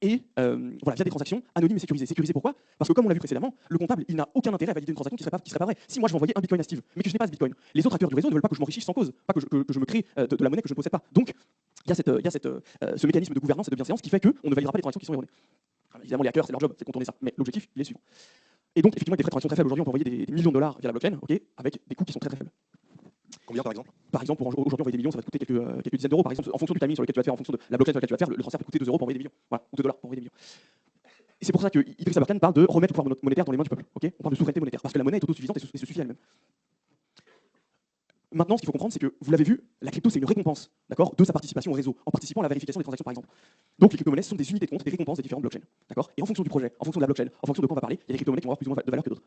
S2: Et voilà, via des transactions anonymes et sécurisées. Sécurisées pourquoi? Parce que comme on l'a vu précédemment, le comptable, il n'a aucun intérêt à valider une transaction qui ne serait pas vraie. Si moi je vais envoyer un bitcoin à Steve, mais que je n'ai pas ce bitcoin, les autres acteurs du réseau ne veulent pas que je m'enrichisse sans cause, pas que je me crée de la monnaie que je ne possède pas. Donc il y a ce mécanisme de gouvernance et de bienséance qui fait qu'on ne validera pas les transactions qui sont erronées. Évidemment, les hackers, c'est leur job, c'est de contourner ça. Mais l'objectif, il est suivant. Et donc, effectivement, avec des frais de transaction très faibles, aujourd'hui, on peut envoyer des millions de dollars via la blockchain, okay, avec des coûts qui sont très faibles.
S1: Combien par exemple?
S2: Par exemple, pour aujourd'hui envoyer des millions, ça va te coûter quelques dizaines d'euros. Par exemple, en fonction du timing sur lequel tu vas faire, en fonction de la blockchain sur laquelle tu vas faire, le transfert peut coûter 2 € pour envoyer des millions. Voilà, ou 2 $ pour envoyer des millions. Et c'est pour ça que Idriss Aberkan parle de remettre le pouvoir monétaire dans les mains du peuple. Okay, on parle de souveraineté monétaire, parce que la monnaie est autosuffisante et se suffit elle-même. Maintenant, ce qu'il faut comprendre, c'est que, vous l'avez vu, la crypto, c'est une récompense, d'accord, de sa participation au réseau, en participant à la vérification des transactions, par exemple. Donc, les crypto-monnaies sont des unités de compte, des récompenses des différentes blockchains, d'accord. Et en fonction du projet, en fonction de la blockchain, en fonction de quoi on va parler, il y a des crypto-monnaies qui vont avoir plus ou moins de valeur que d'autres.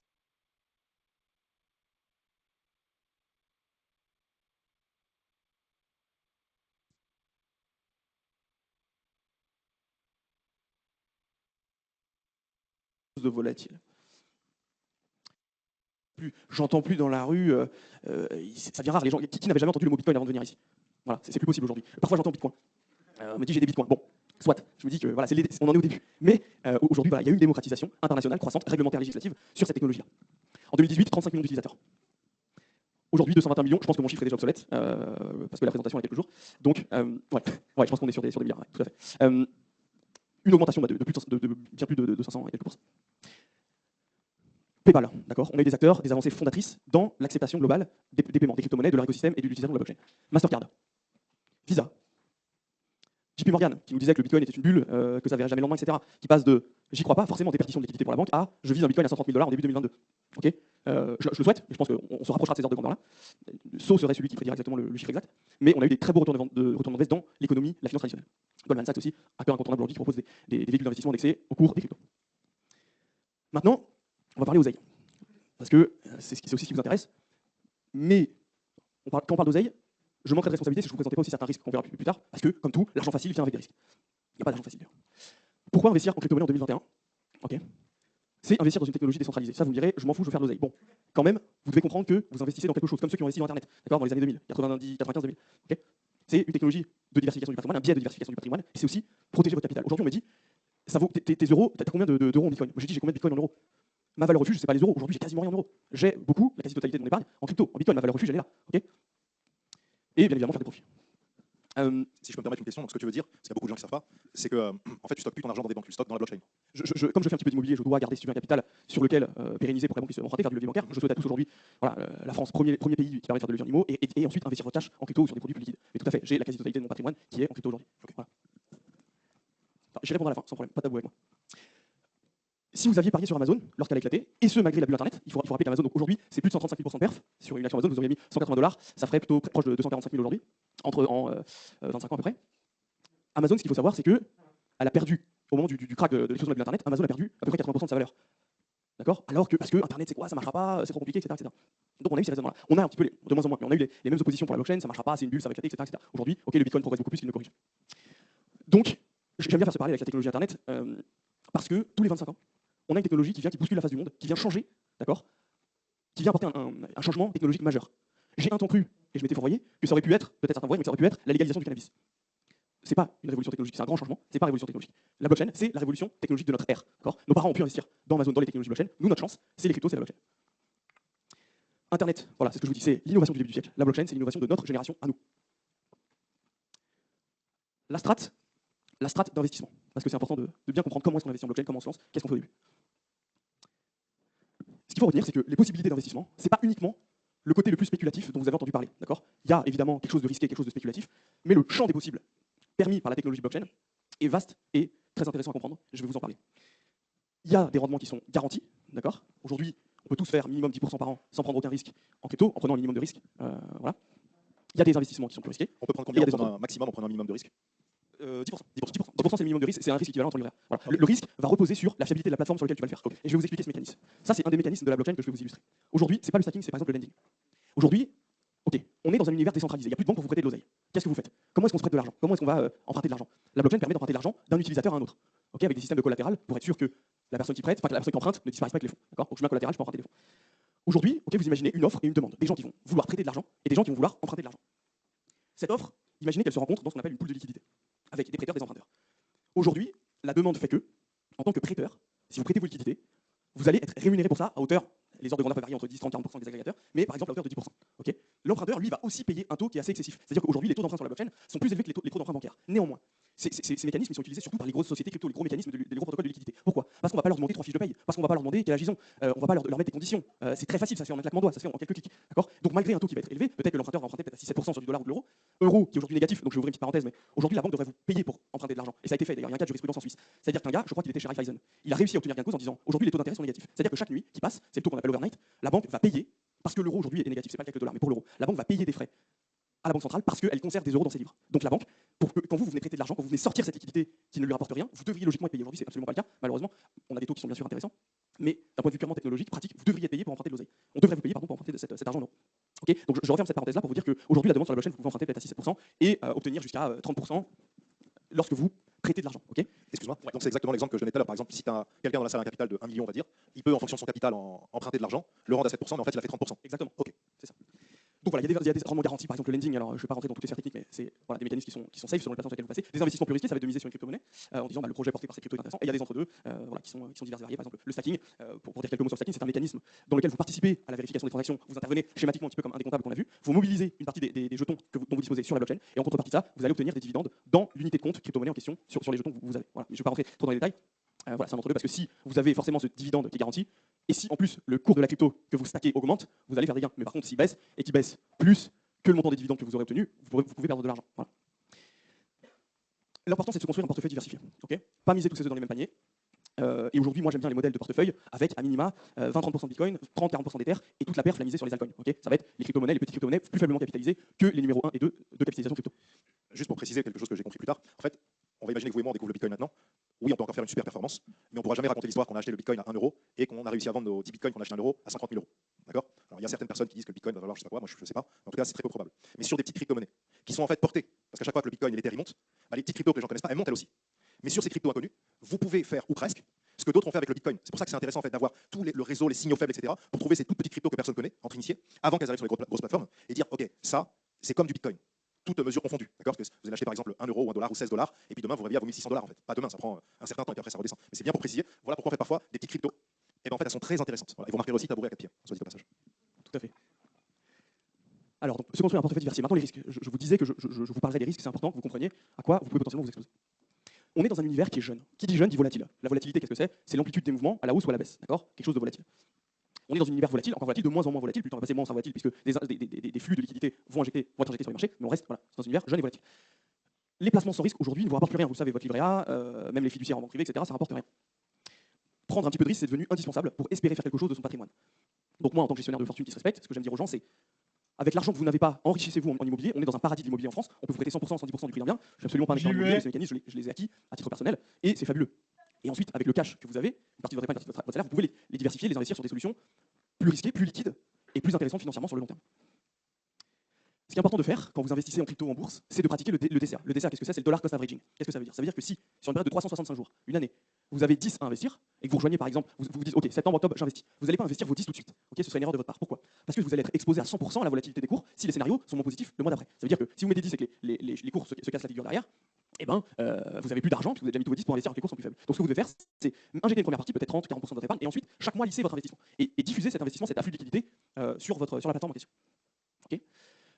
S2: De volatile. J'entends plus dans la rue, ça devient rare, les gens qui n'avaient jamais entendu le mot Bitcoin avant de venir ici. Voilà, c'est plus possible aujourd'hui. Parfois j'entends Bitcoin. On me dit j'ai des Bitcoins. Bon, soit. Je me dis que voilà, on en est au début. Mais aujourd'hui, voilà, il y a eu une démocratisation internationale, croissante, réglementaire, législative sur cette technologie-là. En 2018, 35 millions d'utilisateurs. Aujourd'hui, 221 millions. Je pense que mon chiffre est déjà obsolète parce que la présentation a quelques jours. Donc, ouais, je pense qu'on est sur des milliards. Ouais, tout à fait. Une augmentation de bien plus de 500 et quelques pourcents. PayPal, d'accord. On a eu des acteurs, des avancées fondatrices dans l'acceptation globale des paiements, des crypto-monnaies, de leur écosystème et de l'utilisation de la blockchain. Mastercard, Visa, JP Morgan, qui nous disait que le Bitcoin était une bulle, que ça ne verrait jamais le lendemain, etc. Qui passe de j'y crois pas, forcément déperdition de liquidité pour la banque, à je vise un Bitcoin à 130 000 $ en début 2022. Okay, je le souhaite, mais je pense qu'on se rapprochera de ces ordres de grandeur-là. So serait celui qui prédira exactement le chiffre exact. Mais on a eu des très beaux retournements de veste dans l'économie, la finance traditionnelle. Goldman Sachs aussi, acteur incontournable aujourd'hui qui propose des véhicules d'investissement indexés au cours des cryptos. Maintenant, on va parler oseille. Parce que c'est aussi ce qui vous intéresse. Mais quand on parle d'oseille, je manquerai de responsabilité si je ne vous présentais pas aussi certains risques qu'on verra plus tard. Parce que, comme tout, l'argent facile vient avec des risques. Il n'y a pas d'argent facile. Pourquoi investir en crypto-monnaie en 2021? Okay, c'est investir dans une technologie décentralisée. Ça, vous me direz, je m'en fous, je veux faire de l'oseille. Bon, quand même, vous devez comprendre que vous investissez dans quelque chose, comme ceux qui ont investi dans Internet, d'accord, dans les années 2000, 90, 95, 2000. Okay, c'est une technologie de diversification du patrimoine, un biais de diversification du patrimoine, et c'est aussi protéger votre capital. Aujourd'hui, on me dit, ça vaut tes euros, t'as combien d'euros en Bitcoin? Moi, j'ai dit, j'ai combien de Bitcoin en euros? Ma valeur refuge, c'est pas les euros. Aujourd'hui, j'ai quasiment rien en euros. J'ai beaucoup, la quasi-totalité de mon épargne, en crypto. En Bitcoin, ma valeur refuge, elle est là. Okay, et bien évidemment, faire des profits.
S1: Si je peux me permettre une question, donc ce que tu veux dire, parce qu'il y a beaucoup de gens qui ne savent pas, c'est que en fait, tu stockes plus ton argent dans des banques, tu le stockes dans la blockchain.
S2: Comme je fais un petit peu d'immobilier, je dois garder si tu veux un capital sur lequel pérenniser pour les banques qui se emprunter, faire du levier bancaire. Je souhaite à tous aujourd'hui, voilà, la France, premier pays qui permet de faire de levier en immo, et ensuite investir votre cash en crypto ou sur des produits plus liquides. Mais tout à fait, j'ai la quasi-totalité de mon patrimoine qui est en crypto aujourd'hui. Okay. Voilà. Enfin, j'y répondrai à la fin, sans problème, pas tabou avec moi. Si vous aviez parié sur Amazon lorsqu'elle a éclaté, et ce malgré la bulle Internet, il faut rappeler qu'Amazon, aujourd'hui, c'est plus de 135 000% de perf. Sur une action Amazon, vous auriez mis 180 $, ça ferait plutôt proche de 245 000 aujourd'hui, en 25 ans à peu près. Amazon, ce qu'il faut savoir, c'est qu'elle a perdu, au moment du crack de l'explosion de la bulle Internet, Amazon a perdu à peu près 80% de sa valeur. D'accord? Alors que, parce que Internet, c'est quoi? Ça marchera pas, c'est trop compliqué, etc., etc. Donc on a eu ces raisonnements-là. On a un petit peu, de moins en moins, mais on a eu les mêmes oppositions pour la blockchain, ça marchera pas, c'est une bulle, ça va éclater, etc., etc. Aujourd'hui, ok, le Bitcoin progresse beaucoup plus qu'il ne corrige. Donc, j'aime bien faire ce parallèle avec la technologie Internet, parce que tous les 25 ans, on a une technologie qui vient, qui bouscule la face du monde, qui vient changer, d'accord? Qui vient apporter un changement technologique majeur. J'ai un temps cru, et je m'étais fourvoyé, que ça aurait pu être, peut-être certains voient, mais que ça aurait pu être la légalisation du cannabis. C'est pas une révolution technologique, c'est un grand changement, c'est pas une révolution technologique. La blockchain, c'est la révolution technologique de notre ère. Nos parents ont pu investir dans Amazon, dans les technologies blockchain. Nous, notre chance, c'est les cryptos, c'est la blockchain. Internet, voilà, c'est ce que je vous dis, c'est l'innovation du début du siècle. La blockchain, c'est l'innovation de notre génération à nous. La strat d'investissement, parce que c'est important de bien comprendre comment est-ce qu'on investit en blockchain, comment on se lance, qu'est-ce qu'on fait au début. Ce qu'il faut retenir, c'est que les possibilités d'investissement, c'est pas uniquement le côté le plus spéculatif dont vous avez entendu parler. Il y a évidemment quelque chose de risqué, quelque chose de spéculatif, mais le champ des possibles permis par la technologie blockchain est vaste et très intéressant à comprendre. Je vais vous en parler. Il y a des rendements qui sont garantis. Aujourd'hui, on peut tous faire minimum 10% par an sans prendre aucun risque en crypto, en prenant un minimum de risque. Voilà. Il y a des investissements qui sont plus risqués.
S1: On peut prendre combien en prenant un maximum en prenant un minimum de risque?
S2: 10%. 10% c'est le minimum de risque, c'est un risque équivalent entre le livret. Voilà. Le risque va reposer sur la fiabilité de la plateforme sur laquelle tu vas le faire. Et je vais vous expliquer ce mécanisme. Ça, c'est un des mécanismes de la blockchain que je vais vous illustrer. Aujourd'hui, c'est pas le stacking, c'est par exemple le lending. Aujourd'hui, ok, on est dans un univers décentralisé. Il n'y a plus de banque pour vous prêter de l'oseille. Qu'est-ce que vous faites? Comment est-ce qu'on se prête de l'argent? Comment est-ce qu'on va emprunter de l'argent? La blockchain permet d'emprunter de l'argent d'un utilisateur à un autre. Avec des systèmes de collatéral pour être sûr que la personne qui prête, enfin que la personne qui emprunte ne disparaisse pas avec les fonds. Donc je mets un collatéral, je peux emprunter des fonds. Aujourd'hui, vous imaginez une offre et une demande. Des gens qui vont vouloir prêter de l'argent et des gens qui vont vouloir emprunter de l'argent. Cette offre, imaginez qu'elle se rencontre dans ce qu'on appelle une pool de liquidité, avec des prêteurs et des emprunteurs. Aujourd'hui, la demande fait que, en tant que prêteur, si vous prêtez vos liquidités, vous allez être rémunéré pour ça à hauteur, les ordres de grandeur peuvent varier entre 10, 30, 40% des agrégateurs, mais par exemple à hauteur de 10%. L'emprunteur, lui, va aussi payer un taux qui est assez excessif. C'est-à-dire qu'aujourd'hui, les taux d'emprunt sur la blockchain sont plus élevés que les taux d'emprunt bancaires. Néanmoins, ces mécanismes sont utilisés surtout par les grosses sociétés crypto, les gros mécanismes, les gros protocoles de liquidité. Pourquoi? Parce qu'on ne va pas leur demander 3 fiches de paye, parce qu'on ne va pas leur demander quelle agison, on ne va pas leur mettre des conditions. C'est très facile, ça se fait en un claquement de doigts, ça se fait en quelques clics. Donc malgré un taux qui va être élevé, peut-être que l'emprunteur va emprunter peut-être à 6-7% sur du dollar ou de l'euro, euro qui est aujourd'hui négatif, donc je vais ouvrir une petite parenthèse, mais aujourd'hui la banque devrait vous payer pour emprunter de l'argent. Et ça a été fait, d'ailleurs, il y a un cas de jurisprudence en Suisse. C'est-à-dire qu'un gars, je crois qu'il était chez Raiffeisen, il a réussi à obtenir gain de cause en disant aujourd'hui les taux d'intérêt sont négatifs. C'est-à-dire que chaque nuit qui passe, c'est le taux qu'on appelle overnight, la banque va payer, parce que l'euro aujourd'hui est négatif, c'est pas le cas que le dollar, mais pour l'euro, la banque va payer des frais à la banque centrale parce qu'elle conserve des euros dans ses livres. Donc la banque, quand vous venez prêter de l'argent, quand vous venez sortir cette liquidité qui ne lui rapporte rien, vous devriez logiquement être payé. Aujourd'hui, c'est absolument pas le cas. Malheureusement, on a des taux qui sont bien sûr intéressants, mais d'un point de vue purement technologique, pratique, vous devriez être payé pour emprunter de l'oseille. On devrait vous payer pour emprunter cet argent en euros. Donc je referme cette parenthèse-là pour vous dire qu'aujourd'hui, la demande sur la blockchain, vous pouvez emprunter peut-être à 6-7% et obtenir jusqu'à 30% lorsque vous prêtez de l'argent.
S1: Excuse-moi. Ouais. Donc c'est exactement l'exemple que je donnais tout à l'heure. Par exemple, si tu as quelqu'un dans la salle à un capital de 1 million, on va dire, il peut, en fonction de son capital, emprunter de l'argent, le rendre à 7%, mais en fait, il a fait 30%.
S2: Exactement. C'est ça. Donc voilà, il y a des rendements garantis, par exemple le lending, alors je ne vais pas rentrer dans toutes les sphères techniques, mais c'est des mécanismes qui sont safe selon les plateformes sur lesquelles vous passez. Des investissements plus risqués, ça va être de miser sur une crypto-monnaie, en disant le projet porté par cette crypto est intéressant. Et il y a des entre-deux qui sont divers et variés. Par exemple, le stacking, pour dire quelques mots sur le stacking, c'est un mécanisme dans lequel vous participez à la vérification des transactions, vous intervenez schématiquement un petit peu comme un des comptables qu'on a vu, vous mobilisez une partie des jetons dont vous disposez sur la blockchain, et en contrepartie de ça, vous allez obtenir des dividendes dans l'unité de compte crypto-monnaie en question sur les jetons que vous avez. Voilà. Je ne vais pas rentrer trop dans les détails. C'est un entre-deux parce que si vous avez forcément ce dividende qui est garanti, et si en plus le cours de la crypto que vous stackez augmente, vous allez faire des gains. Mais par contre, s'il baisse et qu'il baisse plus que le montant des dividendes que vous aurez obtenu, vous pouvez perdre de l'argent. Voilà. L'important, c'est de se construire un portefeuille diversifié. Pas miser tous ses œufs dans les mêmes paniers. Et aujourd'hui, moi, j'aime bien les modèles de portefeuille avec à minima 20-30% de Bitcoin, 30-40% d'Ether et toute la perf la miser sur les altcoins. Ça va être les crypto-monnaies, les petites crypto-monnaies plus faiblement capitalisées que les numéros 1 et 2 de capitalisation crypto.
S1: Juste pour préciser quelque chose que j'ai compris plus tard, en fait, on va imaginer que vous et moi on découvre le Bitcoin maintenant. Oui, on peut encore faire une super performance, mais on ne pourra jamais raconter l'histoire qu'on a acheté le Bitcoin à 1 euro et qu'on a réussi à vendre nos 10 Bitcoins qu'on a acheté à 1 euro à 130 000 euros. D'accord? Alors il y a certaines personnes qui disent que le Bitcoin va valoir je sais pas quoi, moi je ne sais pas, en tout cas c'est très peu probable. Mais sur des petites crypto-monnaies qui sont en fait portées, parce qu'à chaque fois que le Bitcoin et l'Ether montent, les petites cryptos que les gens ne connaissent pas, elles montent elles aussi. Mais sur ces cryptos inconnues, vous pouvez faire, ou presque, ce que d'autres ont fait avec le Bitcoin. C'est pour ça que c'est intéressant en fait, d'avoir tout le réseau, les signaux faibles, etc., pour trouver ces toutes petites cryptos que personne ne connaît, entre initiés, avant qu'elles arrivent sur les grosses plateformes, et dire, ok, ça, c'est comme du Bitcoin. Toutes mesures confondues. D'accord? Parce que vous allez acheter par exemple 1 euro ou 1 dollar ou 16 dollars, et puis demain vous réveillez à vos 1600 dollars en fait. Pas demain, ça prend un certain temps, et puis après ça redescend. Mais c'est bien pour préciser, voilà pourquoi on fait parfois des petites cryptos. Et bien en fait, elles sont très intéressantes. Voilà. Et vous marquerez aussi tabouret à 4 pieds, soit dit au passage.
S2: Tout à fait. Alors, donc, se construire un portefeuille diversifié. Maintenant, les risques. Je vous disais que je vous parlerai des risques, c'est important que vous compreniez à quoi vous pouvez potentiellement vous exposer. On est dans un univers qui est jeune. Qui dit jeune dit volatile. La volatilité, qu'est-ce que c'est? C'est l'amplitude des mouvements à la hausse ou à la baisse. D'accord? Quelque chose de volatile. On est dans un univers volatile, encore volatile, de moins en moins volatile, plutôt on va passer moins en volatile, puisque des flux de liquidités vont être injectés sur les marchés, mais on reste dans un univers jeune et volatile. Les placements sans risque aujourd'hui ne vous rapportent plus rien. Vous le savez, votre livret A, même les fiduciaires en banque privée, etc., ça ne rapporte rien. Prendre un petit peu de risque, c'est devenu indispensable pour espérer faire quelque chose de son patrimoine. Donc moi, en tant que gestionnaire de fortune qui se respecte, ce que j'aime dire aux gens, c'est avec l'argent que vous n'avez pas, enrichissez-vous en immobilier. On est dans un paradis de l'immobilier en France. On peut vous prêter 100%, 110% du prix d'un bien. Je ne suis absolument pas un expert en immobilier, ces mécanismes, je les ai acquis à titre personnel, et c'est fabuleux. Et ensuite, avec le cash que vous avez, une partie de votre épargne, une partie de votre salaire, vous pouvez les diversifier, les investir sur des solutions plus risquées, plus liquides et plus intéressantes financièrement sur le long terme. Ce qui est important de faire quand vous investissez en crypto ou en bourse, c'est de pratiquer le DCA. Le DCA, qu'est-ce que c'est? C'est le dollar cost averaging. Qu'est-ce que ça veut dire? Ça veut dire que si, sur une période de 365 jours, une année, vous avez 10 à investir, et que vous rejoignez par exemple, vous vous dites, OK, septembre, octobre, j'investis. Vous n'allez pas investir vos 10 tout de suite. OK, ce serait une erreur de votre part. Pourquoi? Parce que vous allez être exposé à 100% à la volatilité des cours si les scénarios sont moins positifs le mois d'après. Ça veut dire que si vous mettez 10 et que les cours se cassent la figure derrière, eh ben, vous n'avez plus d'argent, puis vous avez déjà mis tous vos 10 pour investir alors que les cours sont plus faibles. Donc ce que vous devez faire, c'est injecter une première partie, peut-être 30, 40% de votre épargne, et ensuite, chaque mois, lisser votre investissement. Et diffuser cet investissement, cet afflux de liquidité sur la plateforme en question. OK.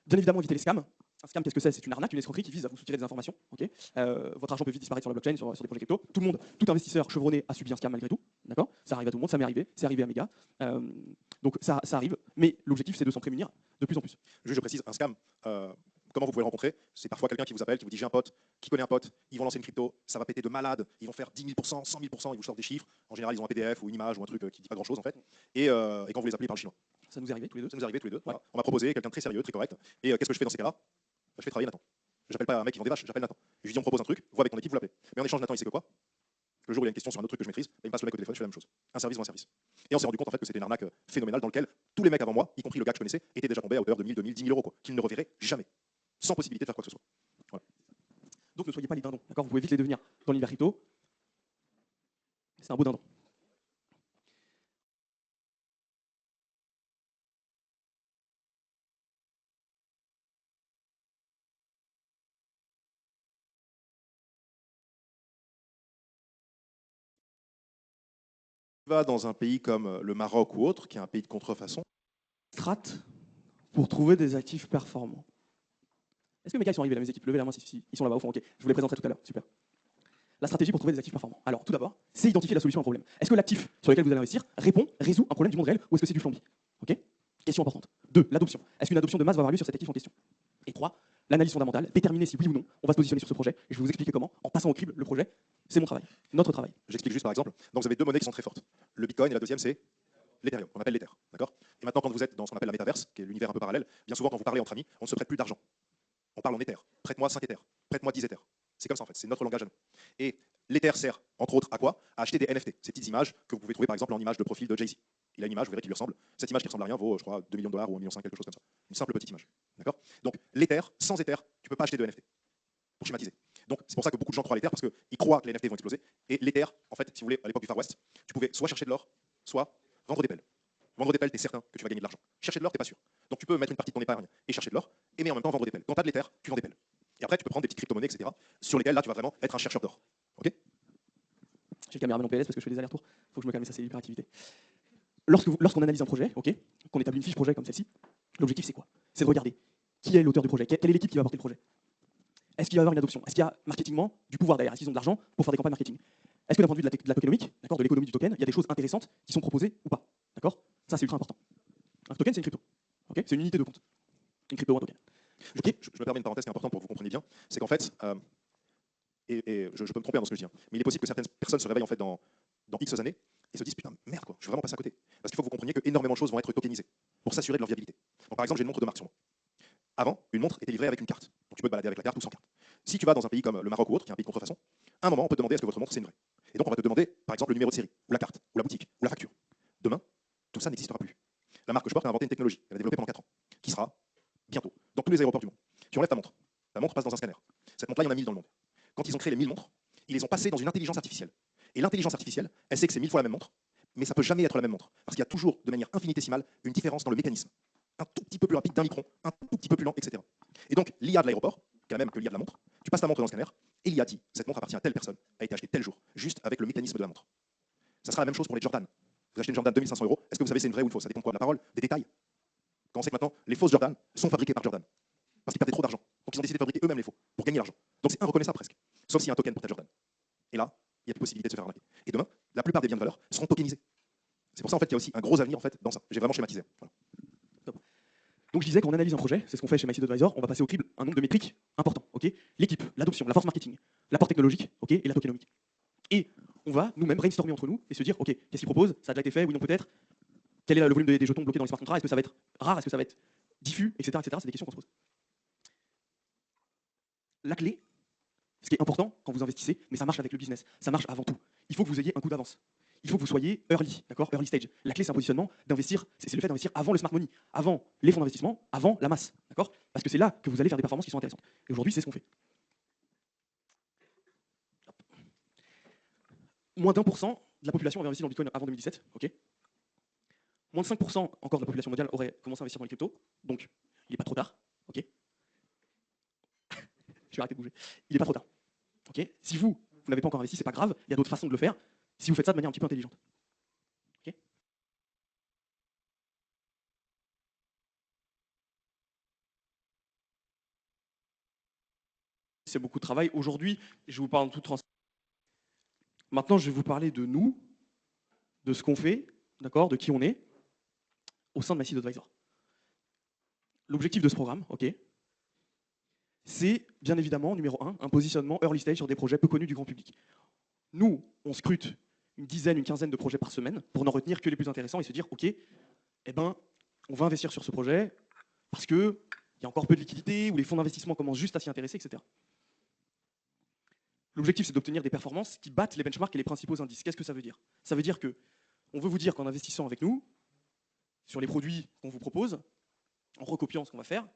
S2: Bien évidemment, éviter les scams. Un scam, qu'est-ce que c'est? C'est une arnaque, une escroquerie qui vise à vous soutirer des informations. Okay, votre argent peut vite disparaître sur la blockchain, sur des projets crypto. Tout le monde, tout investisseur chevronné a subi un scam malgré tout. D'accord, ça arrive à tout le monde, ça m'est arrivé, c'est arrivé à mes gars. Donc ça arrive, mais l'objectif c'est de s'en prémunir de plus en plus.
S1: Juste, je précise, un scam, comment vous pouvez le rencontrer? C'est parfois quelqu'un qui vous appelle, qui vous dit j'ai un pote, qui connaît un pote, ils vont lancer une crypto, ça va péter de malade, ils vont faire 10 000%, 100 000%, ils vous sortent des chiffres. En général, ils ont un PDF ou une image ou un truc qui dit pas grand chose en fait. Et quand vous les appelez, ils parlent chinois.
S2: Ça nous est arrivé tous les deux.
S1: Ça nous est arrivé tous les deux.
S2: Ouais.
S1: Voilà. On m'a proposé quelqu'un de très sérieux, très correct. Et qu'est-ce que je fais dans ces cas-là? Je fais travailler Nathan. J'appelle pas un mec qui vend des vaches, j'appelle Nathan. Et je lui dis on me propose un truc, vois avec ton équipe, vous l'appelez. Mais en échange, Nathan, il sait que quoi? Le jour où il y a une question sur un autre truc que je maîtrise, il me passe le mec au téléphone, je fais la même chose. Un service ou un service. Et on s'est rendu compte en fait que c'était une arnaque phénoménale dans laquelle tous les mecs avant moi, y compris le gars que je connaissais, étaient déjà tombés à hauteur de 1000, 2000, 10 000 euros, quoi, qu'ils ne reverraient jamais. Sans possibilité de faire quoi que ce soit. Voilà.
S2: Donc ne soyez pas les dindons, d'accord? Vous pouvez vite les devenir dans l'univers crypto. C'est un beau dindon.
S1: Va dans un pays comme le Maroc ou autre, qui est un pays de contrefaçon.
S2: Strat pour trouver des actifs performants. Est-ce que mes gars ils sont arrivés là, mes équipes? Levez la main si ils sont là-bas au fond. Ok, je vous les présenterai tout à l'heure. Super. La stratégie pour trouver des actifs performants. Alors, tout d'abord, c'est identifier la solution à un problème. Est-ce que l'actif sur lequel vous allez investir résout un problème du monde réel ou est-ce que c'est du flambi? Ok. Question importante. 2. L'adoption. Est-ce qu'une adoption de masse va avoir lieu sur cet actif en question? Et 3. L'analyse fondamentale. Déterminer si oui ou non on va se positionner sur ce projet. Et je vais vous expliquer comment, en passant au crible le projet. C'est mon travail, notre travail.
S1: J'explique juste par exemple. Donc vous avez deux monnaies qui sont très fortes. Le Bitcoin et la deuxième c'est l'Ethereum, qu'on appelle l'Ether. D'accord. Et maintenant, quand vous êtes dans ce qu'on appelle la métaverse, qui est l'univers un peu parallèle, bien souvent quand vous parlez entre amis, on ne se prête plus d'argent. On parle en Ether. Prête-moi 5 Ethers. Prête-moi 10 Ethers. C'est comme ça en fait, c'est notre langage à nous. Et l'Ether sert, entre autres, à quoi? À acheter des NFT, ces petites images que vous pouvez trouver par exemple en image de profil de Jay-Z. Il a une image, vous verrez qui lui ressemble. Cette image qui ressemble à rien vaut, je crois, 2 millions de dollars ou 1,5 million, quelque chose comme ça. Une simple petite image. D'accord. Donc l'Ether, sans Ether, tu ne peux pas acheter de NFT. Pour schématiser. Donc c'est pour ça que beaucoup de gens croient à l'Ether, parce qu'ils croient que les NFT vont exploser. Et l'Ether, en fait, si vous voulez, à l'époque du Far West, tu pouvais soit chercher de l'or, soit vendre des pelles. Vendre des pelles, tu es certain que tu vas gagner de l'argent. Chercher de l'or, tu n'es pas sûr. Donc tu peux mettre une partie de ton épargne et chercher de l'or, mais en même temps vendre des pelles. Quand tu as de l'Ether, tu vends des pelles. Et après, tu peux prendre des petites crypto-monnaies, etc., sur lesquelles là, tu vas vraiment être un chercheur d'or. Ok.
S2: J'ai le caméraman en PLS parce que je fais des allers-retours. Il faut que je me calme, ça c'est l'hyperactivité. Lorsqu'on analyse un projet, ok, qu'on établit une fiche projet comme celle-ci, l'objectif c'est quoi? C'est de regarder qui est l'auteur du projet, quelle est l'équipe qui va porter le projet. Est-ce qu'il va y avoir une adoption? Est-ce qu'il y a marketingement du pouvoir derrière? Est-ce qu'ils ont de l'argent pour faire des campagnes marketing? Est-ce que d'un point de vue de la tokenomique, d'accord, de l'économie du token, il y a des choses intéressantes qui sont proposées ou pas? D'accord. Ça c'est ultra important. Un token c'est une crypto. Ok, c'est une unité de compte. Une crypto ou un token. Okay.
S1: Je me permets une parenthèse qui est importante pour que vous compreniez bien, c'est qu'en fait, je peux me tromper dans ce que je dis, mais il est possible que certaines personnes se réveillent en fait dans X années et se disent putain merde quoi, je suis vraiment passé à côté. Parce qu'il faut que vous compreniez que énormément de choses vont être tokenisées pour s'assurer de leur viabilité. Donc par exemple, j'ai une montre de marque sur moi. Avant, une montre était livrée avec une carte. Donc tu peux te balader avec la carte ou sans carte. Si tu vas dans un pays comme le Maroc ou autre, qui est un pays de contrefaçon, à un moment on peut te demander est-ce que votre montre c'est une vraie. Et donc on va te demander par exemple le numéro de série, ou la carte, ou la boutique, ou la facture. Demain, tout ça n'existera plus. La marque que je porte a inventé une technologie, elle a développé pendant 4 ans, qui sera bientôt dans tous les aéroports du monde. Tu enlèves ta montre passe dans un scanner. Cette montre-là, il y en a 1000 dans le monde. Quand ils ont créé les 1000 montres, ils les ont passées dans une intelligence artificielle. Et l'intelligence artificielle, elle sait que c'est 1000 fois la même montre, mais ça ne peut jamais être la même montre. Parce qu'il y a toujours, de manière infinitésimale, une différence dans le mécanisme. Un tout petit peu plus rapide d'un micron, un tout petit peu plus lent, etc. Et donc, l'IA de l'aéroport, qui est la même que l'IA de la montre, tu passes ta montre dans le scanner, et l'IA dit, cette montre appartient à telle personne, a été achetée tel jour, juste avec le mécanisme de la montre. Ça sera la même chose pour les Jordan. Vous achetez une Jordan 2500 €, est-ce que vous savez c'est une vraie ou une fausse? Ça dépend de quoi? De la parole, des détails. Quand on sait que maintenant, les fausses Jordan sont fabriquées par Jordan. Parce qu'ils perdaient trop d'argent. Donc ils ont décidé de fabriquer eux-mêmes les faux, pour gagner l'argent. Donc c'est inreconnaissable presque. Sauf s'il y a un token pour ta Jordan. Et là, il y a plus possibilité de se faire arnaquer. Et demain, la plupart des biens de valeur seront tokenisés. C'est pour ça en fait qu'il y a aussi un gros avenir en fait dans ça. J'ai vraiment schématisé. Voilà.
S2: Donc je disais qu'on analyse un projet, c'est ce qu'on fait chez MySeed Advisor, on va passer au crible un nombre de métriques importants. Okay, l'équipe, l'adoption, la force marketing, l'apport technologique, okay, et la tokenomique. Et on va nous-mêmes brainstormer entre nous et se dire, ok, qu'est-ce qu'ils proposent? Ça a déjà été fait, oui, non, peut-être. Quel est le volume des jetons bloqués dans les smart contracts? Est-ce que ça va être rare? Est-ce que ça va être diffus, etc., etc. C'est des questions qu'on se pose. La clé, ce qui est important quand vous investissez, mais ça marche avec le business, ça marche avant tout. il faut que vous ayez un coup d'avance. Il faut que vous soyez early, d'accord, early stage. La clé, c'est un positionnement d'investir, c'est le fait d'investir avant le smart money, avant les fonds d'investissement, avant la masse, d'accord? Parce que c'est là que vous allez faire des performances qui sont intéressantes. Et aujourd'hui, c'est ce qu'on fait. Moins d'1% de la population avait investi dans le Bitcoin avant 2017, ok? Moins de 5% encore de la population mondiale aurait commencé à investir dans les cryptos, donc il n'est pas trop tard, ok? Je vais arrêter de bouger. Il n'est pas trop tard, ok? Si vous n'avez pas encore investi, c'est pas grave, il y a d'autres façons de le faire, si vous faites ça de manière un petit peu intelligente. Okay. C'est beaucoup de travail. Aujourd'hui, je vous parle en toute transparence. Maintenant, je vais vous parler de nous, de ce qu'on fait, d'accord, de qui on est, au sein de Massive Advisor. L'objectif de ce programme, ok, c'est bien évidemment, numéro 1, un positionnement early stage sur des projets peu connus du grand public. Nous, on scrute une dizaine, une quinzaine de projets par semaine pour n'en retenir que les plus intéressants et se dire, ok, eh ben, on va investir sur ce projet parce qu'il y a encore peu de liquidité ou les fonds d'investissement commencent juste à s'y intéresser, etc. L'objectif, c'est d'obtenir des performances qui battent les benchmarks et les principaux indices. Qu'est-ce que ça veut dire? Ça veut dire que on veut vous dire qu'en investissant avec nous, sur les produits qu'on vous propose, en recopiant ce qu'on va faire,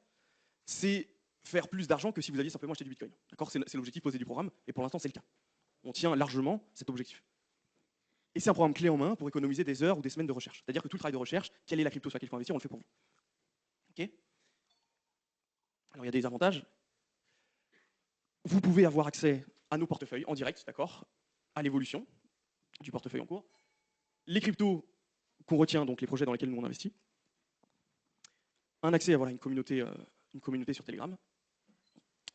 S2: c'est faire plus d'argent que si vous aviez simplement acheté du Bitcoin. D'accord? C'est l'objectif posé du programme, et pour l'instant, c'est le cas. On tient largement cet objectif. Et c'est un programme clé en main pour économiser des heures ou des semaines de recherche. C'est-à-dire que tout le travail de recherche, quelle est la crypto sur laquelle il faut investir, on le fait pour vous. Okay? Alors, il y a des avantages. Vous pouvez avoir accès à nos portefeuilles en direct, d'accord, à l'évolution du portefeuille en cours. Les cryptos qu'on retient, donc les projets dans lesquels nous on investit. Un accès à voilà, une communauté sur Telegram.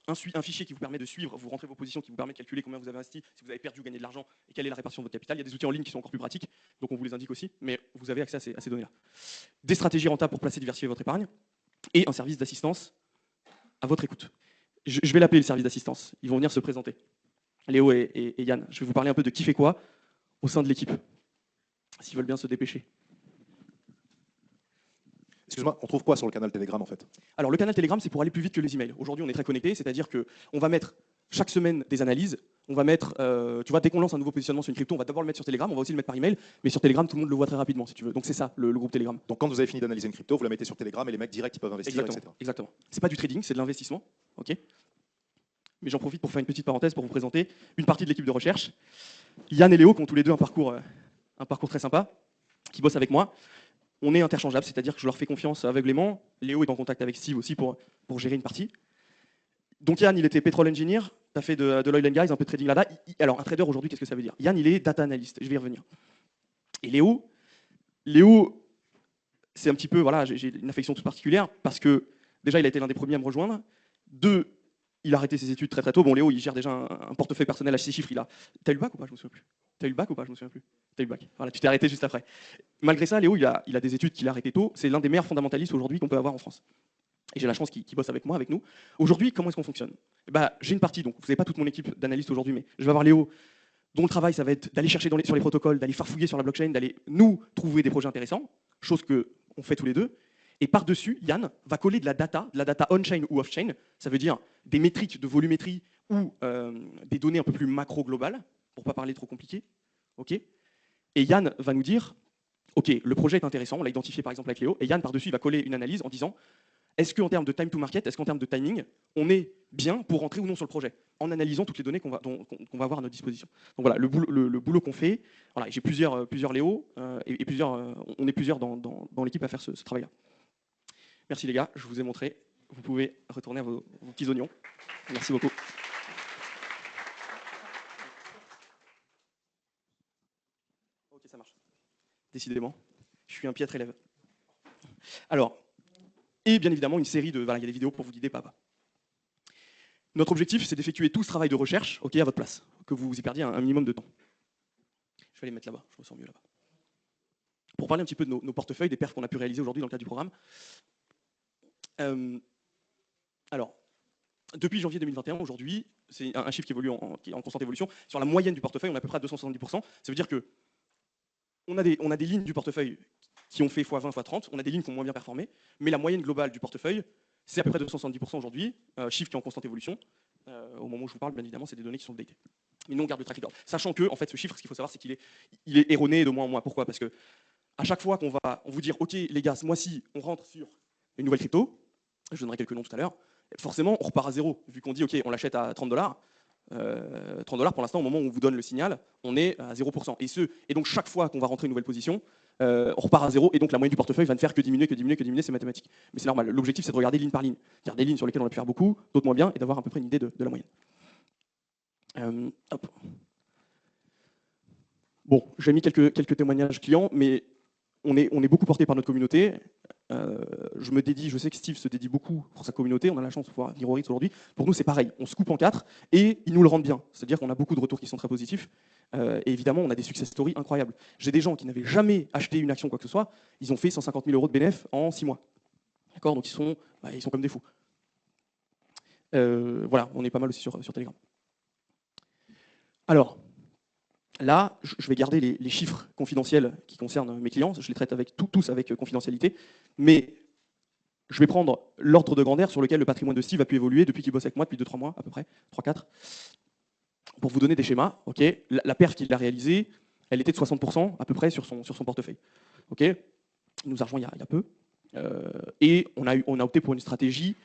S2: Un fichier qui vous permet de suivre, vous rentrez vos positions, qui vous permet de calculer combien vous avez investi, si vous avez perdu ou gagné de l'argent, et quelle est la répartition de votre capital. Il y a des outils en ligne qui sont encore plus pratiques, donc on vous les indique aussi, mais vous avez accès à ces données-là. Des stratégies rentables pour placer et diversifier votre épargne, et un service d'assistance à votre écoute. Je vais l'appeler le service d'assistance, ils vont venir se présenter. Léo et Yann, je vais vous parler un peu de qui fait quoi au sein de l'équipe, s'ils veulent bien se dépêcher.
S1: Excuse-moi, on trouve quoi sur le canal Telegram en fait?
S2: Alors le canal Telegram, c'est pour aller plus vite que les emails. Aujourd'hui, on est très connecté, c'est-à-dire qu'on va mettre chaque semaine des analyses, on va mettre, tu vois, dès qu'on lance un nouveau positionnement sur une crypto, on va d'abord le mettre sur Telegram, on va aussi le mettre par email, mais sur Telegram, tout le monde le voit très rapidement, si tu veux. Donc c'est ça, le groupe Telegram.
S1: Donc quand vous avez fini d'analyser une crypto, vous la mettez sur Telegram et les mecs directs ils peuvent investir,
S2: Exactement,
S1: etc.
S2: exactement. C'est pas du trading, c'est de l'investissement, ok. Mais j'en profite pour faire une petite parenthèse pour vous présenter une partie de l'équipe de recherche. Yann et Léo, qui ont tous les deux un parcours très sympa, qui bossent avec moi. On est interchangeables, c'est-à-dire que je leur fais confiance aveuglément. Léo est en contact avec Steve aussi pour gérer une partie. Donc Yann, il était petrol engineer, tu as fait de l'oil and gas, un peu de trading là-bas. Alors un trader aujourd'hui, qu'est-ce que ça veut dire? Yann, il est data analyst, je vais y revenir. Et Léo, c'est un petit peu, voilà, j'ai une affection toute particulière parce que déjà, il a été l'un des premiers à me rejoindre. 2, il a arrêté ses études très très tôt. Bon, Léo, il gère déjà un portefeuille personnel à 6 chiffres. T'as eu le bac ou pas? Je me souviens plus. T'as eu le bac ou pas? Je me souviens plus. T'as eu le bac. Voilà, tu t'es arrêté juste après. Malgré ça, Léo, il a des études qu'il a arrêtées tôt. C'est l'un des meilleurs fondamentalistes aujourd'hui qu'on peut avoir en France. Et j'ai la chance qu'il bosse avec moi, avec nous. Aujourd'hui, comment est-ce qu'on fonctionne? J'ai une partie, donc vous n'avez pas toute mon équipe d'analystes aujourd'hui, mais je vais avoir Léo, dont le travail, ça va être d'aller chercher sur les protocoles, d'aller farfouiller sur la blockchain, d'aller nous trouver des projets intéressants, chose qu'on fait tous les deux. Et par-dessus, Yann va coller de la data on-chain ou off-chain, ça veut dire des métriques de volumétrie ou des données un peu plus macro-globales, pour ne pas parler trop compliqué. Okay, et Yann va nous dire, OK, le projet est intéressant, on l'a identifié par exemple avec Léo, et Yann par-dessus, il va coller une analyse en disant, est-ce qu'en termes de time to market, est-ce qu'en termes de timing, on est bien pour rentrer ou non sur le projet, en analysant toutes les données qu'on va avoir à notre disposition. Donc voilà, le boulot qu'on fait, voilà, j'ai plusieurs Léo, et on est plusieurs dans l'équipe à faire ce travail-là. Merci les gars, je vous ai montré. Vous pouvez retourner à vos petits oignons. Merci beaucoup. Ok, ça marche. Décidément, je suis un piètre élève. Alors, et bien évidemment, une série de... Voilà, il y a des vidéos pour vous guider pas à pas. Notre objectif, c'est d'effectuer tout ce travail de recherche, ok, à votre place, que vous y perdiez un minimum de temps. Je vais aller mettre là-bas, je me sens mieux là-bas. Pour parler un petit peu de nos portefeuilles, des perfs qu'on a pu réaliser aujourd'hui dans le cadre du programme. Alors, depuis janvier 2021, aujourd'hui, c'est un chiffre qui évolue qui est en constante évolution. Sur la moyenne du portefeuille, on est à peu près à 270%. Ça veut dire que on a des lignes du portefeuille qui ont fait x20, x30, on a des lignes qui ont moins bien performé, mais la moyenne globale du portefeuille, c'est à peu près 270% aujourd'hui, chiffre qui est en constante évolution. Au moment où je vous parle, bien évidemment, c'est des données qui sont updatées. Mais nous, on garde le track record. Sachant que, en fait, ce chiffre, ce qu'il faut savoir, c'est qu'il est erroné de mois en mois. Pourquoi? Parce que à chaque fois qu'on va vous dire, OK, les gars, ce mois-ci, on rentre sur une nouvelle crypto, je donnerai quelques noms tout à l'heure, forcément, on repart à zéro. Vu qu'on dit, OK, on l'achète à 30 $, 30 $ pour l'instant, au moment où on vous donne le signal, on est à 0%. Et donc, chaque fois qu'on va rentrer une nouvelle position, on repart à zéro, et donc la moyenne du portefeuille va ne faire que diminuer, que diminuer, que diminuer, c'est mathématique. Mais c'est normal. L'objectif, c'est de regarder ligne par ligne. Il y a des lignes sur lesquelles on a pu faire beaucoup, d'autres moins bien, et d'avoir à peu près une idée de la moyenne. Hop. Bon, j'ai mis quelques témoignages clients, mais on est beaucoup porté par notre communauté. Je sais que Steve se dédie beaucoup pour sa communauté, on a la chance de pouvoir venir au RIX aujourd'hui. Pour nous, c'est pareil, on se coupe en 4 et ils nous le rendent bien. C'est-à-dire qu'on a beaucoup de retours qui sont très positifs. Et évidemment, on a des success stories incroyables. J'ai des gens qui n'avaient jamais acheté une action, quoi que ce soit, ils ont fait 150 000 € de bénéfices en 6 mois. D'accord? Donc ils sont comme des fous. Voilà, on est pas mal aussi sur Telegram. Alors, là, je vais garder les chiffres confidentiels qui concernent mes clients, je les traite tous avec confidentialité, mais je vais prendre l'ordre de grandeur sur lequel le patrimoine de Steve a pu évoluer depuis qu'il bosse avec moi, depuis 2-3 mois à peu près, 3-4, pour vous donner des schémas. Okay, la perf qu'il a réalisée, elle était de 60% à peu près sur son portefeuille. Okay, il nous a rejoint il y a peu, et on a opté pour une stratégie.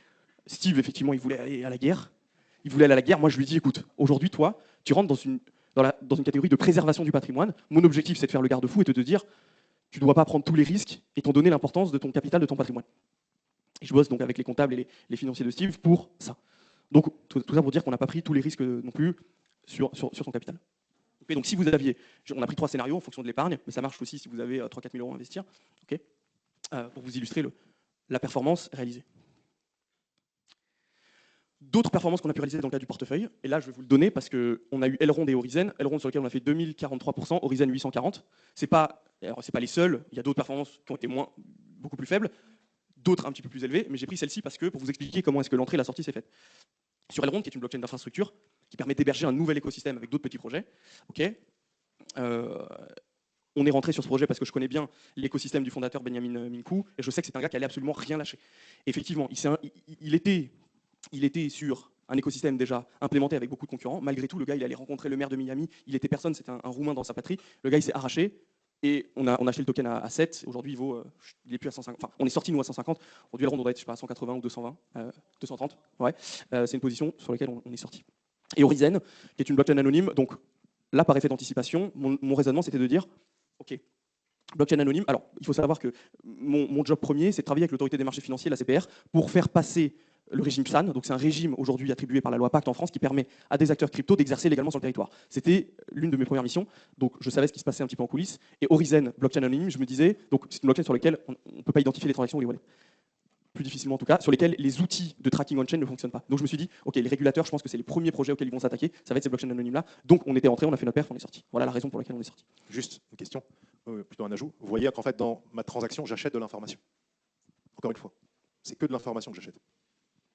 S2: Steve, effectivement, il voulait aller à la guerre. Moi, je lui ai dit, écoute, aujourd'hui, toi, tu rentres dans une catégorie de préservation du patrimoine. Mon objectif, c'est de faire le garde-fou et de te dire, tu ne dois pas prendre tous les risques étant donné l'importance de ton capital, de ton patrimoine. Et je bosse donc avec les comptables et les financiers de Steve pour ça. Donc, tout ça pour dire qu'on n'a pas pris tous les risques non plus sur son capital. Okay, donc, si vous aviez, on a pris 3 scénarios en fonction de l'épargne, mais ça marche aussi si vous avez 3-4 000 € à investir, okay, pour vous illustrer la performance réalisée. D'autres performances qu'on a pu réaliser dans le cadre du portefeuille, et là je vais vous le donner parce qu'on a eu Elrond et Horizon. Elrond sur lequel on a fait 2043%, Horizon 840. C'est pas les seuls, il y a d'autres performances qui ont été beaucoup plus faibles, d'autres un petit peu plus élevées, mais j'ai pris celle-ci parce que pour vous expliquer comment est-ce que l'entrée et la sortie s'est faite. Sur Elrond, qui est une blockchain d'infrastructure, qui permet d'héberger un nouvel écosystème avec d'autres petits projets, okay, on est rentré sur ce projet parce que je connais bien l'écosystème du fondateur Benjamin Minkou, et je sais que c'est un gars qui allait absolument rien lâcher. Effectivement, il était sur un écosystème déjà implémenté avec beaucoup de concurrents. Malgré tout, le gars, il allait rencontrer le maire de Miami. Il était personne, c'était un Roumain dans sa patrie. Le gars, il s'est arraché. Et on a acheté le token à 7. Aujourd'hui, il est plus à 150. Enfin, on est sorti, nous, à 150. Aujourd'hui, on doit être, je sais pas, à 180 ou 220, 230. Ouais. C'est une position sur laquelle on est sorti. Et Horizon, qui est une blockchain anonyme. Donc là, par effet d'anticipation, mon raisonnement, c'était de dire, OK, blockchain anonyme. Alors, il faut savoir que mon job premier, c'est de travailler avec l'autorité des marchés financiers, la CPR, pour faire passer le régime PSAN, donc c'est un régime aujourd'hui attribué par la loi Pacte en France qui permet à des acteurs crypto d'exercer légalement sur le territoire. C'était l'une de mes premières missions, donc je savais ce qui se passait un petit peu en coulisses. Et Horizon, blockchain anonyme, je me disais, donc c'est une blockchain sur laquelle on ne peut pas identifier les transactions ou les wallets. Plus difficilement en tout cas, sur lesquels les outils de tracking on-chain ne fonctionnent pas. Donc je me suis dit, ok, les régulateurs, je pense que c'est les premiers projets auxquels ils vont s'attaquer, ça va être ces blockchains anonymes-là. Donc on était rentré, on a fait notre perf, on est sorti. Voilà la raison pour laquelle on est sorti.
S1: Juste une question, plutôt un ajout. Vous voyez qu'en fait, dans ma transaction, j'achète de l'information. Encore une fois, c'est que de l'information que j'achète.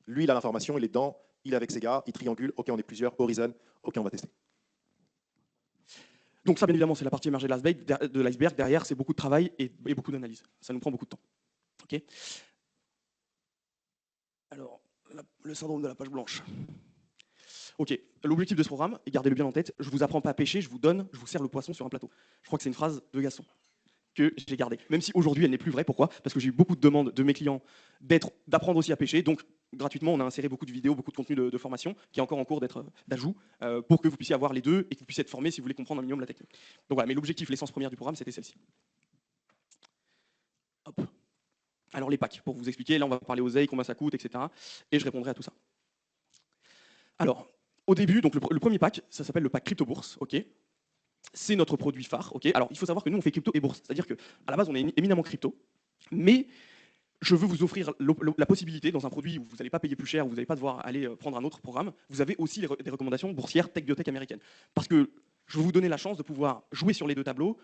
S1: Lui, il a l'information, il est dedans, il est avec ses gars, il triangule, ok, on est plusieurs, Horizon, ok, on va tester.
S2: Donc ça, bien évidemment, c'est la partie émergée de l'iceberg. Derrière, c'est beaucoup de travail et beaucoup d'analyse. Ça nous prend beaucoup de temps. Okay, alors, le syndrome de la page blanche. Ok, l'objectif de ce programme, et gardez-le bien en tête, je ne vous apprends pas à pêcher, je vous sers le poisson sur un plateau. Je crois que c'est une phrase de Gaston que j'ai gardée. Même si aujourd'hui, elle n'est plus vraie. Pourquoi? Parce que j'ai eu beaucoup de demandes de mes clients d'apprendre aussi à pêcher. Donc, gratuitement, on a inséré beaucoup de vidéos, beaucoup de contenu de formation qui est encore en cours d'ajout pour que vous puissiez avoir les deux et que vous puissiez être formé si vous voulez comprendre un minimum la technique. Donc voilà, mais l'objectif, l'essence première du programme, c'était celle-ci. Hop. Alors les packs, pour vous expliquer, là on va parler aux ailes, combien ça coûte, etc. Et je répondrai à tout ça. Alors, au début, donc le premier pack, ça s'appelle le pack crypto bourse, ok. C'est notre produit phare, ok. Alors il faut savoir que nous on fait crypto et bourse, c'est-à-dire qu'à la base on est éminemment crypto, mais je veux vous offrir la possibilité, dans un produit où vous n'allez pas payer plus cher, où vous n'allez pas devoir aller prendre un autre programme, vous avez aussi des recommandations boursières tech-biotech américaines. Parce que je veux vous donner la chance de pouvoir jouer sur les deux tableaux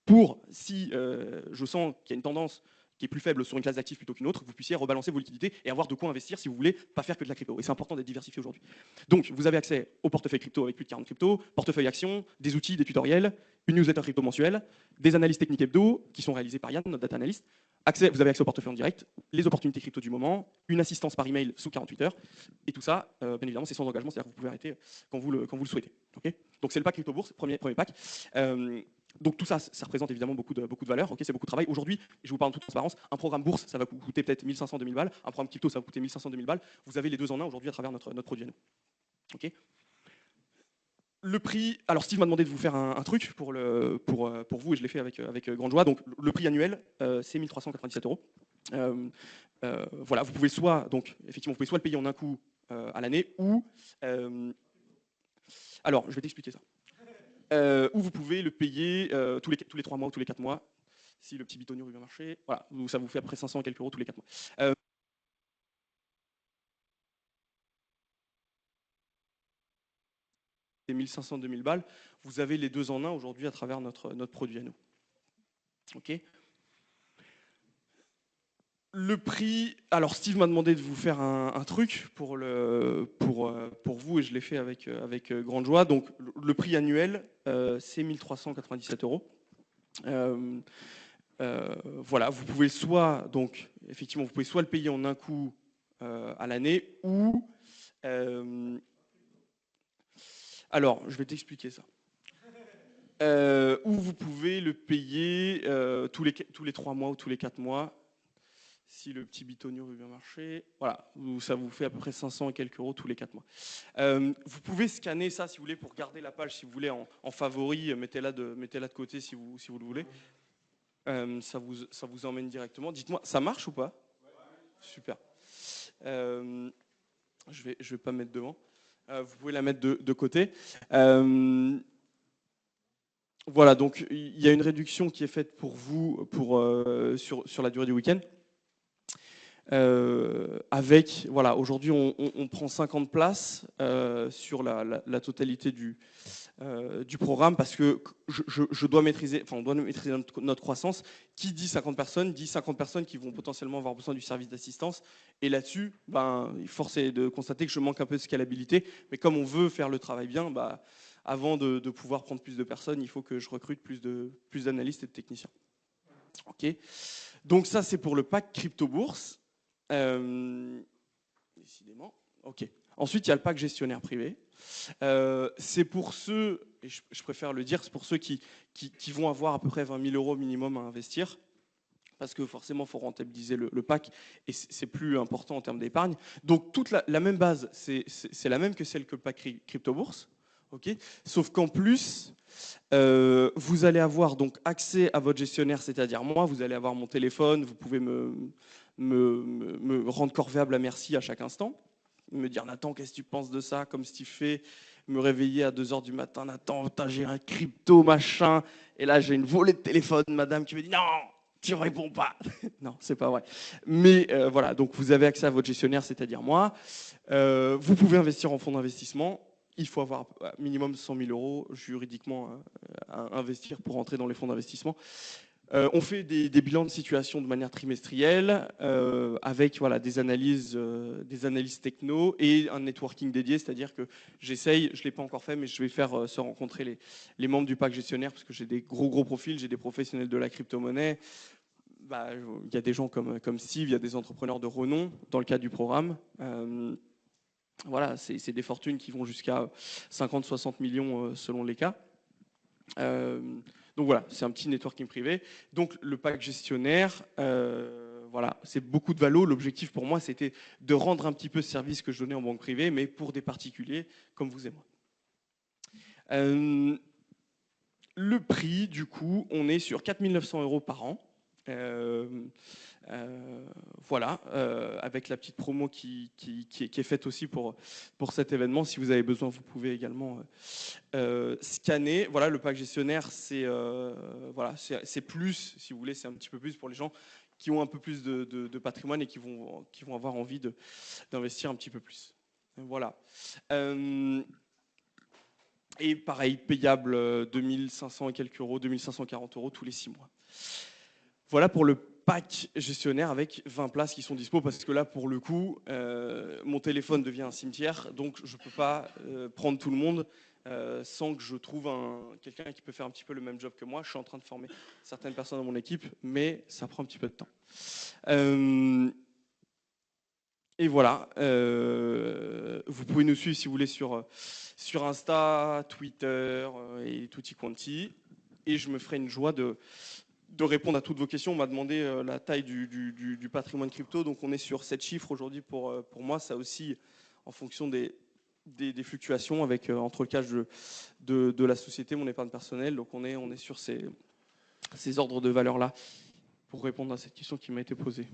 S2: pour, si je sens qu'il y a une tendance qui est plus faible sur une classe d'actifs plutôt qu'une autre, vous puissiez rebalancer vos liquidités et avoir de quoi investir si vous voulez pas faire que de la crypto. Et c'est important d'être diversifié aujourd'hui. Donc, vous avez accès au portefeuille crypto avec plus de 40 cryptos, portefeuille actions, des outils, des tutoriels, une newsletter crypto mensuelle, des analyses techniques hebdo qui sont réalisées par Yann, notre data analyst, vous avez accès au portefeuille en direct, les opportunités crypto du moment, une assistance par email sous 48 heures, et tout ça, bien évidemment, c'est sans engagement, c'est-à-dire que vous pouvez arrêter quand vous le souhaitez. Okay, donc c'est le pack Crypto Bourse, premier pack. Donc tout ça, ça représente évidemment beaucoup de valeur, okay, c'est beaucoup de travail. Aujourd'hui, je vous parle en toute transparence, un programme bourse, ça va vous coûter peut-être 1500-2000 balles, un programme crypto, ça va vous coûter 1500-2000 balles. Vous avez les deux en un aujourd'hui à travers notre produit à nous. Okay. Le prix, alors Steve m'a demandé de vous faire un truc pour vous, et je l'ai fait avec grande joie. Donc le prix annuel, c'est 1397 €. Voilà, vous pouvez soit, donc effectivement, vous pouvez soit le payer en un coup à l'année, ou alors je vais t'expliquer ça. Ou vous pouvez le payer tous les 3 mois ou tous les 4 mois, si le petit bitonio veut bien marcher. Voilà, ça vous fait à peu près 500 et quelques euros tous les 4 mois. Et 1500-2000 balles, vous avez les deux en un aujourd'hui à travers notre produit à nous. Ok. Le prix, alors Steve m'a demandé de vous faire un truc pour vous, et je l'ai fait avec grande joie. Donc le prix annuel, c'est 1397 €. Voilà, vous pouvez soit, donc effectivement, vous pouvez soit le payer en un coup à l'année, ou alors je vais t'expliquer ça. Ou vous pouvez le payer tous les 3 mois ou tous les 4 mois, si le petit bitonio veut bien marcher. Voilà, ça vous fait à peu près 500 et quelques euros tous les 4 mois. Vous pouvez scanner ça si vous voulez pour garder la page, si vous voulez en favori, mettez-la de côté si vous le voulez. Ça vous emmène directement. Dites-moi, ça marche ou pas? Super. Je vais pas mettre devant. Vous pouvez la mettre de côté. Voilà, donc il y a une réduction qui est faite pour vous sur la durée du week-end. Avec, voilà, aujourd'hui on prend 50 places sur la totalité du programme, parce que je dois maîtriser, enfin on doit maîtriser notre croissance. Qui dit 50 personnes, dit 50 personnes qui vont potentiellement avoir besoin du service d'assistance. Et là-dessus, force est de constater que je manque un peu de scalabilité. Mais comme on veut faire le travail bien, avant de pouvoir prendre plus de personnes, il faut que je recrute plus d'analystes et de techniciens. Ok. Donc ça, c'est pour le pack crypto bourse. Décidément. Ok. Ensuite, il y a le pack gestionnaire privé. C'est pour ceux, et je préfère le dire, c'est pour ceux qui vont avoir à peu près 20 000 € minimum à investir, parce que forcément, il faut rentabiliser le pack, et c'est plus important en termes d'épargne. Donc, toute la même base, c'est la même que celle que le pack crypto bourse, okay, sauf qu'en plus, vous allez avoir donc accès à votre gestionnaire, c'est-à-dire moi, vous allez avoir mon téléphone, vous pouvez me rendre corvéable à merci à chaque instant, me dire Nathan, qu'est-ce que tu penses de ça, comme Steve fait, me réveiller à 2h du matin, Nathan, j'ai un crypto machin, et là j'ai une volée de téléphone, madame qui me dit non, tu ne réponds pas. Non, c'est pas vrai. Mais voilà, donc vous avez accès à votre gestionnaire, c'est-à-dire moi. Vous pouvez investir en fonds d'investissement. Il faut avoir minimum 100 000 € juridiquement à investir pour entrer dans les fonds d'investissement. On fait des bilans de situation de manière trimestrielle avec des analyses techno et un networking dédié, c'est-à-dire que j'essaye, je ne l'ai pas encore fait, mais je vais faire se rencontrer les membres du pack gestionnaire, parce que j'ai des gros profils, j'ai des professionnels de la crypto-monnaie. Il y a des gens comme Steve, il y a des entrepreneurs de renom dans le cadre du programme. Voilà, c'est des fortunes qui vont jusqu'à 50-60 millions selon les cas. Donc voilà, c'est un petit networking privé. Donc le pack gestionnaire, voilà, c'est beaucoup de valo. L'objectif pour moi, c'était de rendre un petit peu ce service que je donnais en banque privée, mais pour des particuliers comme vous et moi. Le prix, du coup, on est sur 4 900 € par an. Voilà, avec la petite promo qui est faite aussi pour cet événement. Si vous avez besoin, vous pouvez également scanner. Voilà, le pack gestionnaire, c'est plus, si vous voulez, c'est un petit peu plus pour les gens qui ont un peu plus de patrimoine et qui vont avoir envie d'investir un petit peu plus. Voilà. Et pareil, payable 2500 et quelques euros, 2540 € tous les 6 mois. Voilà pour le pack gestionnaire avec 20 places qui sont dispo, parce que là, pour le coup, mon téléphone devient un cimetière, donc je ne peux pas prendre tout le monde. sans que je trouve quelqu'un qui peut faire un petit peu le même job que moi. Je suis en train de former certaines personnes dans mon équipe, mais ça prend un petit peu de temps. Et voilà, vous pouvez nous suivre si vous voulez sur Insta, Twitter et tutti quanti. Et je me ferai une joie de répondre à toutes vos questions. On m'a demandé la taille du patrimoine crypto. Donc on est sur 7 chiffres aujourd'hui pour moi. Ça aussi, en fonction des fluctuations avec entre le cash de la société, mon épargne personnelle. Donc on est sur ces ordres de valeur-là pour répondre à cette question qui m'a été posée.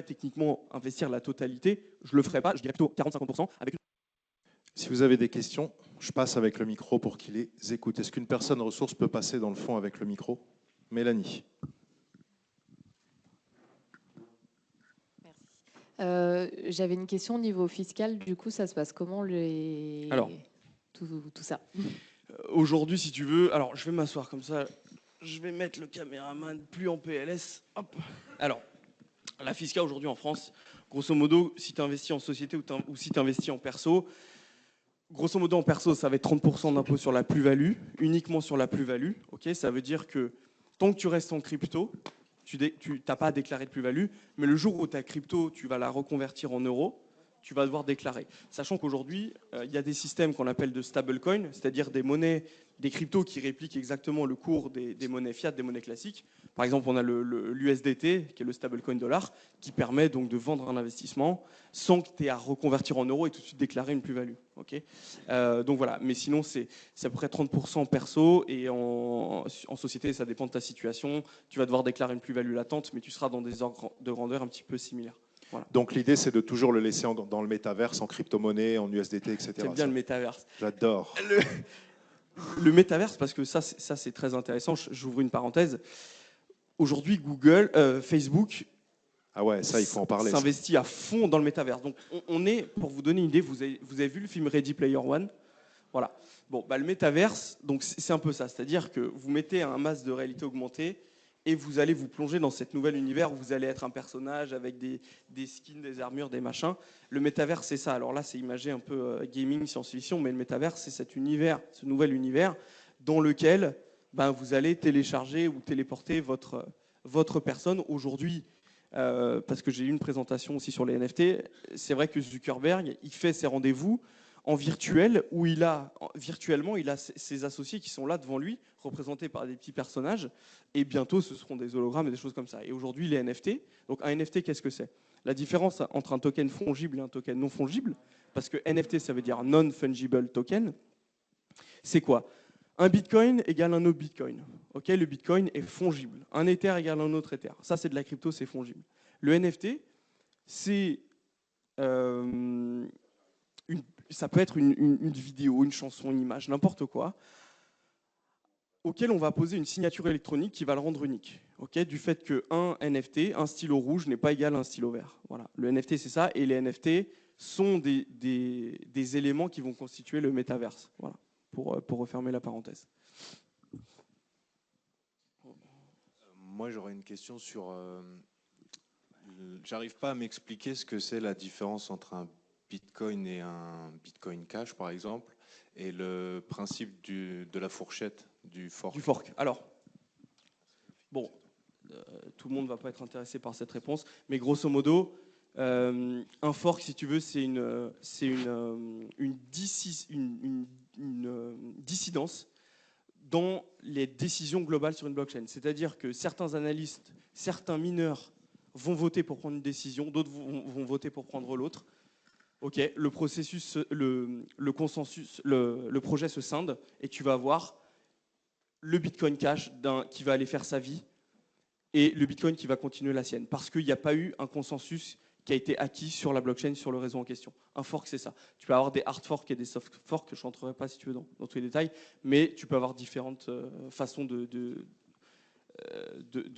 S2: techniquement investir la totalité, je ne le ferai pas, je dirais plutôt 40-50% avec.
S1: Si vous avez des questions, je passe avec le micro pour qu'il les écoute. Est-ce qu'une personne ressource peut passer dans le fond avec le micro? Mélanie.
S3: J'avais une question au niveau fiscal. Du coup, ça se passe comment tout ça?
S2: Aujourd'hui, si tu veux, alors je vais m'asseoir comme ça, je vais mettre le caméraman plus en PLS. Hop. Alors, la fiscale aujourd'hui en France, grosso modo, si tu investis en société ou si tu investis en perso, grosso modo en perso, ça va être 30% d'impôt sur la plus-value, uniquement sur la plus-value. Okay, ça veut dire que tant que tu restes en crypto, tu n'as pas à déclarer de plus-value, mais le jour où ta crypto, tu vas la reconvertir en euros, tu vas devoir déclarer. Sachant qu'aujourd'hui, il y a des systèmes qu'on appelle de stablecoin, c'est-à-dire des monnaies, des cryptos qui répliquent exactement le cours des monnaies fiat, des monnaies classiques. Par exemple, on a l'USDT, qui est le stablecoin dollar, qui permet donc de vendre un investissement sans que tu aies à reconvertir en euros et tout de suite déclarer une plus-value. Okay, donc voilà, mais sinon, c'est à peu près 30% perso et en société, ça dépend de ta situation. Tu vas devoir déclarer une plus-value latente, mais tu seras dans des ordres de grandeur un petit peu similaires. Voilà.
S1: Donc l'idée, c'est de toujours le laisser dans le métaverse, en crypto-monnaie, en USDT, etc.
S2: C'est bien le métaverse.
S1: J'adore.
S2: Le métaverse, parce que ça c'est très intéressant, j'ouvre une parenthèse. Aujourd'hui, Google, Facebook,
S1: ah ouais, ça, il faut en parler.
S2: S'investit à fond dans le métaverse. Donc on est, pour vous donner une idée, vous avez vu le film Ready Player One? Voilà. Bon, bah, le métaverse, donc c'est un peu ça. C'est-à-dire que vous mettez un masque de réalité augmentée et vous allez vous plonger dans cet nouvel univers où vous allez être un personnage avec des skins, des armures, des machins. Le métavers, c'est ça. Alors là, c'est imagé un peu gaming, science-fiction, mais le métavers, c'est cet univers, ce nouvel univers dans lequel vous allez télécharger ou téléporter votre personne. Aujourd'hui, parce que j'ai eu une présentation aussi sur les NFT, c'est vrai que Zuckerberg, il fait ses rendez-vous en virtuel, où virtuellement, il a ses associés qui sont là devant lui, représentés par des petits personnages, et bientôt, ce seront des hologrammes et des choses comme ça. Et aujourd'hui, les NFT, donc un NFT, qu'est-ce que c'est? La différence entre un token fongible et un token non fongible, parce que NFT, ça veut dire non-fungible token, c'est quoi? Un bitcoin égale un autre bitcoin. Okay, le bitcoin est fongible. Un ether égale un autre ether. Ça, c'est de la crypto, c'est fongible. Le NFT, c'est ça peut être une vidéo, une chanson, une image, n'importe quoi, auquel on va poser une signature électronique qui va le rendre unique. Okay, du fait qu'un NFT, un stylo rouge, n'est pas égal à un stylo vert. Voilà. Le NFT, c'est ça, et les NFT sont des éléments qui vont constituer le métaverse. Voilà, pour refermer la parenthèse.
S4: Moi, j'aurais une question sur... j'arrive pas à m'expliquer ce que c'est la différence entre un Bitcoin et un Bitcoin Cash, par exemple, et le principe de la fourchette, du fork.
S2: Du fork. Alors, bon, tout le monde ne va pas être intéressé par cette réponse, mais grosso modo, un fork, si tu veux, c'est une dissidence dans les décisions globales sur une blockchain. C'est-à-dire que certains analystes, certains mineurs vont voter pour prendre une décision, d'autres vont voter pour prendre l'autre. Ok, le processus, le consensus, le projet se scinde et tu vas avoir le Bitcoin Cash qui va aller faire sa vie et le Bitcoin qui va continuer la sienne. Parce qu'il n'y a pas eu un consensus qui a été acquis sur la blockchain, sur le réseau en question. Un fork, c'est ça. Tu peux avoir des hard forks et des soft forks, je n'entrerai pas si tu veux dans tous les détails, mais tu peux avoir différentes façons de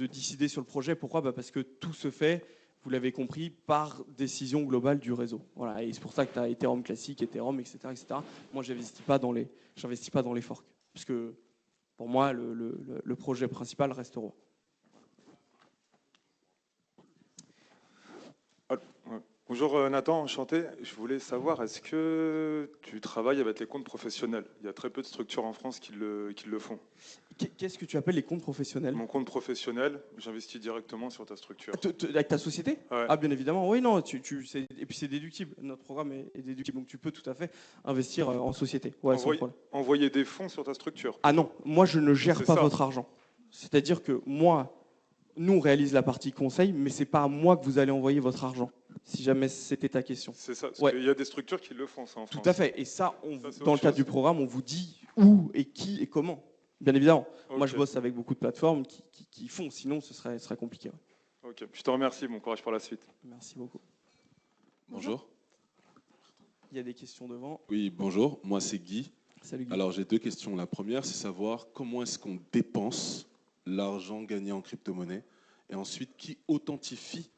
S2: décider sur le projet. Pourquoi? Parce que tout se fait, vous l'avez compris, par décision globale du réseau. Voilà. Et c'est pour ça que tu as Ethereum classique, Ethereum, etc. Moi, je n'investis pas dans les forks. Parce que pour moi, le projet principal reste roi.
S5: Bonjour Nathan, enchanté. Je voulais savoir, est-ce que tu travailles avec les comptes professionnels? Il y a très peu de structures en France qui le font.
S2: Qu'est-ce que tu appelles les comptes professionnels?
S5: Mon compte professionnel, j'investis directement sur ta structure.
S2: Avec ta société?
S5: Ouais.
S2: Ah, bien évidemment. Oui, non. Et puis c'est déductible. Notre programme est déductible. Donc tu peux tout à fait investir en société. Ouais, sans problème.
S5: Envoyer des fonds sur ta structure?
S2: Ah non, moi je ne gère pas votre argent. C'est-à-dire que nous on réalise la partie conseil, mais c'est pas à moi que vous allez envoyer votre argent. Si jamais c'était ta question.
S5: C'est ça, parce qu'il y a des structures qui le font, ça, en France.
S2: Tout à fait, et ça, dans le cadre du programme, on vous dit où et qui et comment. Bien évidemment. Okay. Moi, je bosse avec beaucoup de plateformes qui font, sinon ce serait compliqué.
S5: Ok, je te remercie, bon courage pour la suite.
S2: Merci beaucoup.
S6: Bonjour.
S2: Il y a des questions devant.
S6: Oui, bonjour. Moi, c'est Guy.
S2: Salut Guy.
S6: Alors, j'ai 2 questions. La première, c'est savoir comment est-ce qu'on dépense l'argent gagné en crypto-monnaie et ensuite, qui authentifie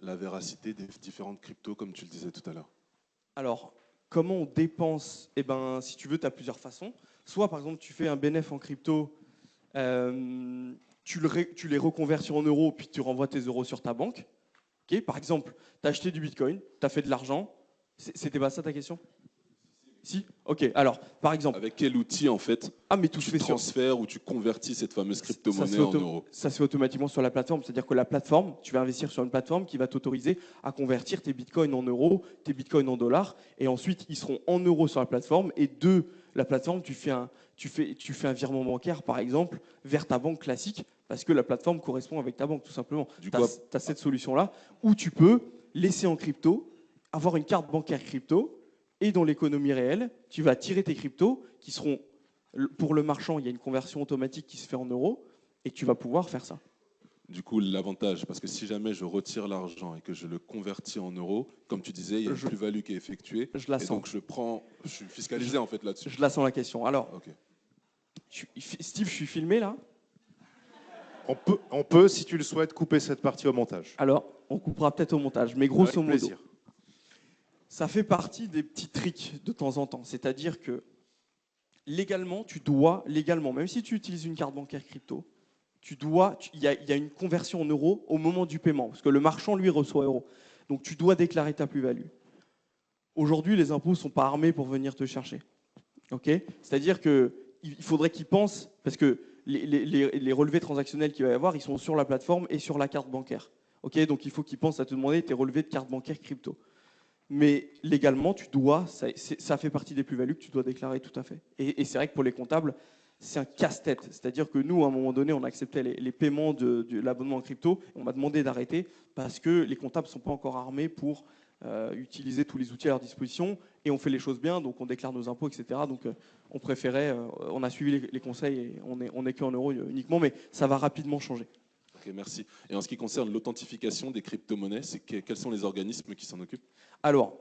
S6: la véracité des différentes cryptos, comme tu le disais tout à l'heure.
S2: Alors, comment on dépense? Eh ben, si tu veux, tu as plusieurs façons. Soit, par exemple, tu fais un bénéfice en crypto, tu les reconvertis en euros, puis tu renvoies tes euros sur ta banque. Okay, par exemple, tu as acheté du Bitcoin, tu as fait de l'argent. C'était pas ça ta question? Si? Ok, alors, par exemple.
S6: Avec quel outil, en fait,
S2: mais tout se
S6: tu
S2: fait
S6: transfères ou tu convertis cette fameuse crypto-monnaie en euros?
S2: Ça se fait automatiquement sur la plateforme. C'est-à-dire que la plateforme, tu vas investir sur une plateforme qui va t'autoriser à convertir tes bitcoins en euros, tes bitcoins en dollars. Et ensuite, ils seront en euros sur la plateforme. Et de la plateforme, tu fais un virement bancaire, par exemple, vers ta banque classique, parce que la plateforme correspond avec ta banque, tout simplement. Tu as cette solution-là où tu peux laisser en crypto, avoir une carte bancaire crypto, et dans l'économie réelle, tu vas tirer tes cryptos qui seront, pour le marchand, il y a une conversion automatique qui se fait en euros et tu vas pouvoir faire ça.
S6: Du coup, l'avantage, parce que si jamais je retire l'argent et que je le convertis en euros, comme tu disais, il y a une plus-value qui est effectuée.
S2: Je la sens.
S6: Et donc, je suis fiscalisé en fait là-dessus.
S2: Je la sens la question. Alors,
S6: okay.
S2: Steve, je suis filmé là?
S1: On peut, si tu le souhaites, couper cette partie au montage.
S2: Alors, on coupera peut-être au montage, mais grosso modo.
S1: Plaisir.
S2: Ça fait partie des petits tricks de temps en temps. C'est-à-dire que légalement, tu dois, même si tu utilises une carte bancaire crypto, il y a une conversion en euros au moment du paiement, parce que le marchand, lui, reçoit euros. Donc, tu dois déclarer ta plus-value. Aujourd'hui, les impôts ne sont pas armés pour venir te chercher. Okay, c'est-à-dire qu'il faudrait qu'ils pensent, parce que les relevés transactionnels qu'il va y avoir, ils sont sur la plateforme et sur la carte bancaire. Okay, donc, il faut qu'ils pensent à te demander tes relevés de carte bancaire crypto. Mais légalement, tu dois, ça fait partie des plus-values que tu dois déclarer tout à fait. Et c'est vrai que pour les comptables, c'est un casse-tête. C'est-à-dire que nous, à un moment donné, on acceptait les paiements de l'abonnement en crypto. On m'a demandé d'arrêter parce que les comptables ne sont pas encore armés pour utiliser tous les outils à leur disposition. Et on fait les choses bien, donc on déclare nos impôts, etc. Donc on préférait, on a suivi les conseils et on n'est qu'en euros uniquement, mais ça va rapidement changer.
S6: Ok, merci. Et en ce qui concerne l'authentification des crypto-monnaies, quels sont les organismes qui s'en occupent?
S2: Alors,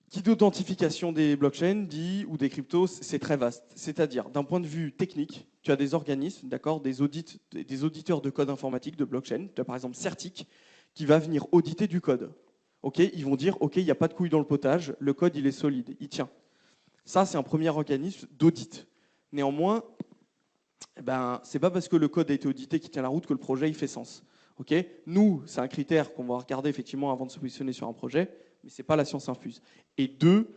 S2: qui d'authentification des blockchains ou des cryptos, c'est très vaste. C'est-à-dire, d'un point de vue technique, tu as des organismes, d'accord, des auditeurs de code informatique de blockchain. Tu as par exemple Certic qui va venir auditer du code. Okay, ils vont dire, OK, il n'y a pas de couilles dans le potage, le code il est solide, il tient. Ça, c'est un premier organisme d'audit. Néanmoins, ce n'est pas parce que le code a été audité qu'il tient la route que le projet il fait sens. Okay, nous, c'est un critère qu'on va regarder effectivement avant de se positionner sur un projet, mais ce n'est pas la science infuse. Et deux,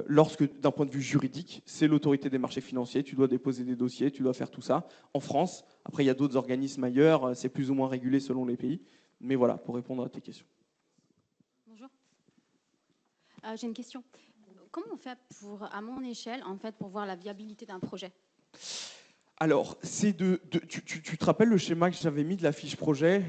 S2: lorsque d'un point de vue juridique, c'est l'autorité des marchés financiers, tu dois déposer des dossiers, tu dois faire tout ça. En France, après il y a d'autres organismes ailleurs, c'est plus ou moins régulé selon les pays. Mais voilà, pour répondre à tes questions.
S7: Bonjour. J'ai une question. Comment on fait à mon échelle, en fait, pour voir la viabilité d'un projet?
S2: Alors, tu te rappelles le schéma que j'avais mis de la fiche projet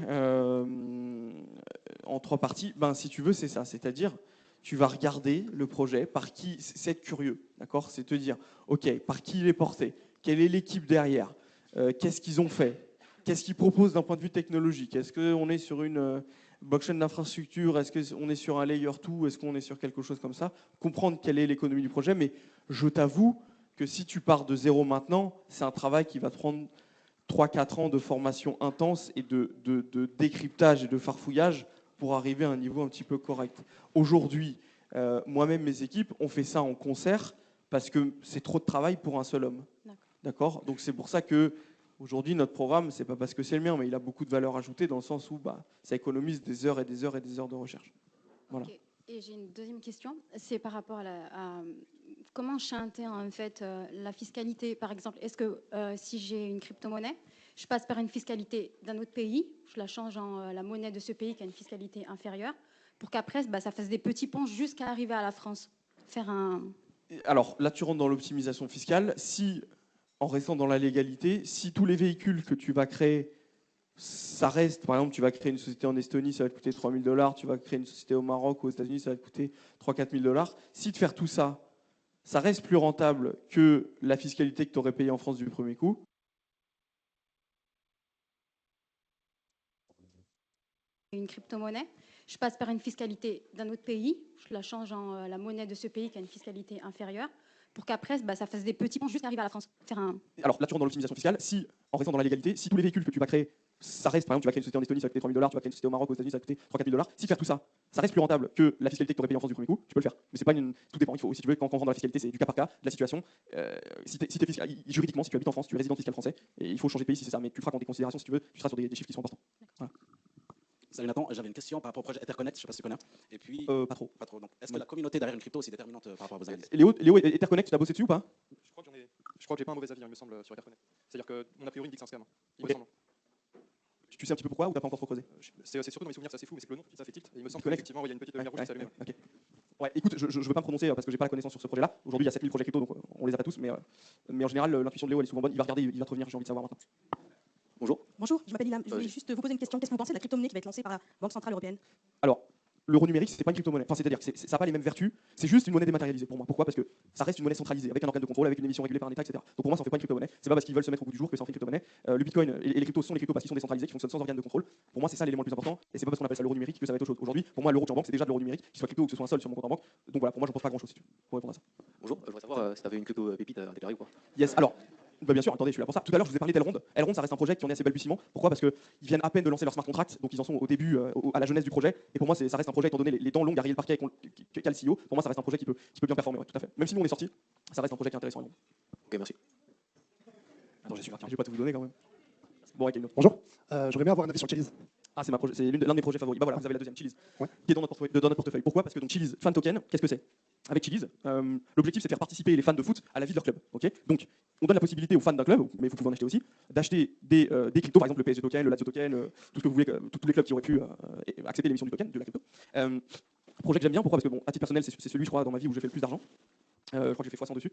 S2: en 3 parties? Si tu veux, c'est ça. C'est-à-dire, tu vas regarder le projet, par qui, c'est être curieux, d'accord? C'est te dire, OK, par qui il est porté? Quelle est l'équipe derrière? Qu'est-ce qu'ils ont fait? Qu'est-ce qu'ils proposent d'un point de vue technologique? Est-ce qu'on est sur une blockchain d'infrastructure? Est-ce qu'on est sur un layer 2? Est-ce qu'on est sur quelque chose comme ça? Comprendre quelle est l'économie du projet. Mais je t'avoue que si tu pars de zéro maintenant, c'est un travail qui va te prendre 3-4 ans de formation intense et de décryptage et de farfouillage pour arriver à un niveau un petit peu correct. Aujourd'hui, moi-même, mes équipes, on fait ça en concert parce que c'est trop de travail pour un seul homme. D'accord ? Donc c'est pour ça que aujourd'hui, notre programme, c'est pas parce que c'est le mien, mais il a beaucoup de valeur ajoutée dans le sens où ça économise des heures et des heures et des heures de recherche. Voilà.
S7: Okay. Et j'ai une deuxième question, c'est par rapport à comment chanter en fait la fiscalité. Par exemple, est-ce que si j'ai une crypto-monnaie, je passe par une fiscalité d'un autre pays, je la change en la monnaie de ce pays qui a une fiscalité inférieure, pour qu'après ça fasse des petits ponts jusqu'à arriver à la France.
S2: Alors là, tu rentres dans l'optimisation fiscale. Si, en restant dans la légalité, si tous les véhicules que tu vas créer, ça reste, par exemple, tu vas créer une société en Estonie, ça va te coûter $3 000, tu vas créer une société au Maroc ou aux États-Unis, ça va te coûter $3 000-4 000. Si de faire tout ça, ça reste plus rentable que la fiscalité que tu aurais payée en France du premier coup.
S7: une crypto-monnaie, je passe par une fiscalité d'un autre pays, je la change en la monnaie de ce pays qui a une fiscalité inférieure, pour qu'après, ça fasse des petits ponts jusqu'à arriver à la France. Faire un...
S2: Alors là, tu rentres dans l'optimisation fiscale. Si, en restant dans la légalité, si tous les véhicules que tu vas créer, ça reste, par exemple, tu vas créer une société en Estonie, ça va coûter 3 000 $, tu vas créer une société au Maroc, aux États-Unis, ça va coûter 3 4 000 $. Si faire tout ça, ça reste plus rentable que la fiscalité que tu aurais payée en France du premier coup, tu peux le faire. Mais c'est pas une. Tout dépend. Il faut, si tu veux, quand on rentre dans la fiscalité, c'est du cas par cas, de la situation. Juridiquement, si tu habites en France, tu es résident fiscal français, et il faut changer de pays si c'est ça. Mais tu feras compte des considérations si tu veux, tu seras sur des chiffres qui sont importants. Voilà.
S8: Salut Nathan, j'avais une question par rapport au projet Etherconnect, je ne sais pas si tu connais. Et puis,
S2: pas trop.
S8: Pas trop. Donc, est-ce que la communauté derrière une crypto est déterminante par rapport à vos analyses?
S2: Léo, Etherconnect, tu as bossé dessus ou pas?
S1: Je crois que j'ai pas un mauvais avis, il me semble, sur Etherconnect. C'est-à-dire que mon a priori me dit que c'est un scam. Il me
S2: Ok.
S1: semble.
S2: Tu sais un petit peu pourquoi ou t'as pas encore trop creusé?
S1: C'est surtout dans mes souvenirs, c'est assez fou, mais c'est que le nom, ça fait tilt. Et il me semble
S2: Connect.
S1: qu'effectivement, il y a une petite lumière rouge qui s'allume.
S2: Ok. Ouais, écoute, je ne veux pas me prononcer parce que j'ai pas la connaissance sur ce projet-là. Aujourd'hui, il y a 7000 projets crypto, donc on les a pas tous, mais en général, l'intuition de Léo, elle est souvent bonne. Il va regarder, il va te revenir, j'ai envie de savoir maintenant. Bonjour.
S9: Bonjour, je m'appelle Ilham. Je voulais juste vous poser une question. Qu'est-ce que vous pensez de la crypto-monnaie qui va être lancée par la Banque Centrale Européenne?
S2: Alors, l'euro numérique, c'est pas une crypto-monnaie. Enfin, c'est-à-dire que ça n'a pas les mêmes vertus. C'est juste une monnaie dématérialisée pour moi. Pourquoi? Parce que ça reste une monnaie centralisée, avec un organe de contrôle, avec une émission régulée par un État, etc. Donc pour moi, ça ne fait pas une crypto-monnaie. C'est pas parce qu'ils veulent se mettre au bout du jour que ça en fait une crypto-monnaie. Le Bitcoin et les cryptos sont les cryptos parce qu'ils sont décentralisés, qui fonctionnent sans organe de contrôle. Pour moi, c'est ça l'élément le plus important. Et c'est pas parce qu'on appelle ça l'euro numérique que ça va être autre chose. Aujourd'hui, pour moi, l'euro sur banque, c'est déjà de l'euro numérique, qu'il soit crypto ou que ce soit un sol sur mon compte en banque. Donc voilà, pour moi, je ne pense pas grand-chose pour répondre à ça.
S8: Bonjour, je voudrais savoir si tu avais une crypto pépite à déclarer ou pas.
S2: Yes, alors. Bah bien sûr, attendez, je suis là pour ça. Tout à l'heure, je vous ai parlé d'Elrond. Elrond, ça reste un projet qui en est assez balbutiement. Pourquoi? Parce qu'ils viennent à peine de lancer leur smart contract, donc ils en sont au début, à la jeunesse du projet. Et pour moi, ça reste un projet, étant donné les dents longues à Ariel Parquet qu'a le CEO, pour moi, ça reste un projet qui peut bien performer, ouais, tout à fait. Même si nous, on est sorti, ça reste un projet qui est intéressant.
S8: Ok, merci.
S2: Attends, je vais pas tout vous donner quand même. Bon, ok, une autre.
S10: Bonjour, j'aurais bien avoir un avis sur Chiliz.
S2: Ah, c'est l'un de mes projets favoris. Bah voilà, vous avez la deuxième, Chiliz,
S10: Ouais.
S2: qui est dans notre portefeuille. Pourquoi? Parce que donc Chiliz, fan token, qu'est-ce que c'est? Avec Chiliz, l'objectif c'est de faire participer les fans de foot à la vie de leur club. Okay, donc on donne la possibilité aux fans d'un club, mais vous pouvez en acheter aussi, d'acheter des cryptos, par exemple le PSG token, le Lazio token, tout ce que vous voulez, tous les clubs qui auraient pu accepter l'émission du token, de la crypto. Projet que j'aime bien, pourquoi? Parce que bon, à titre personnel, c'est celui, je crois, dans ma vie où j'ai fait le plus d'argent. Je crois que j'ai fait x100 dessus.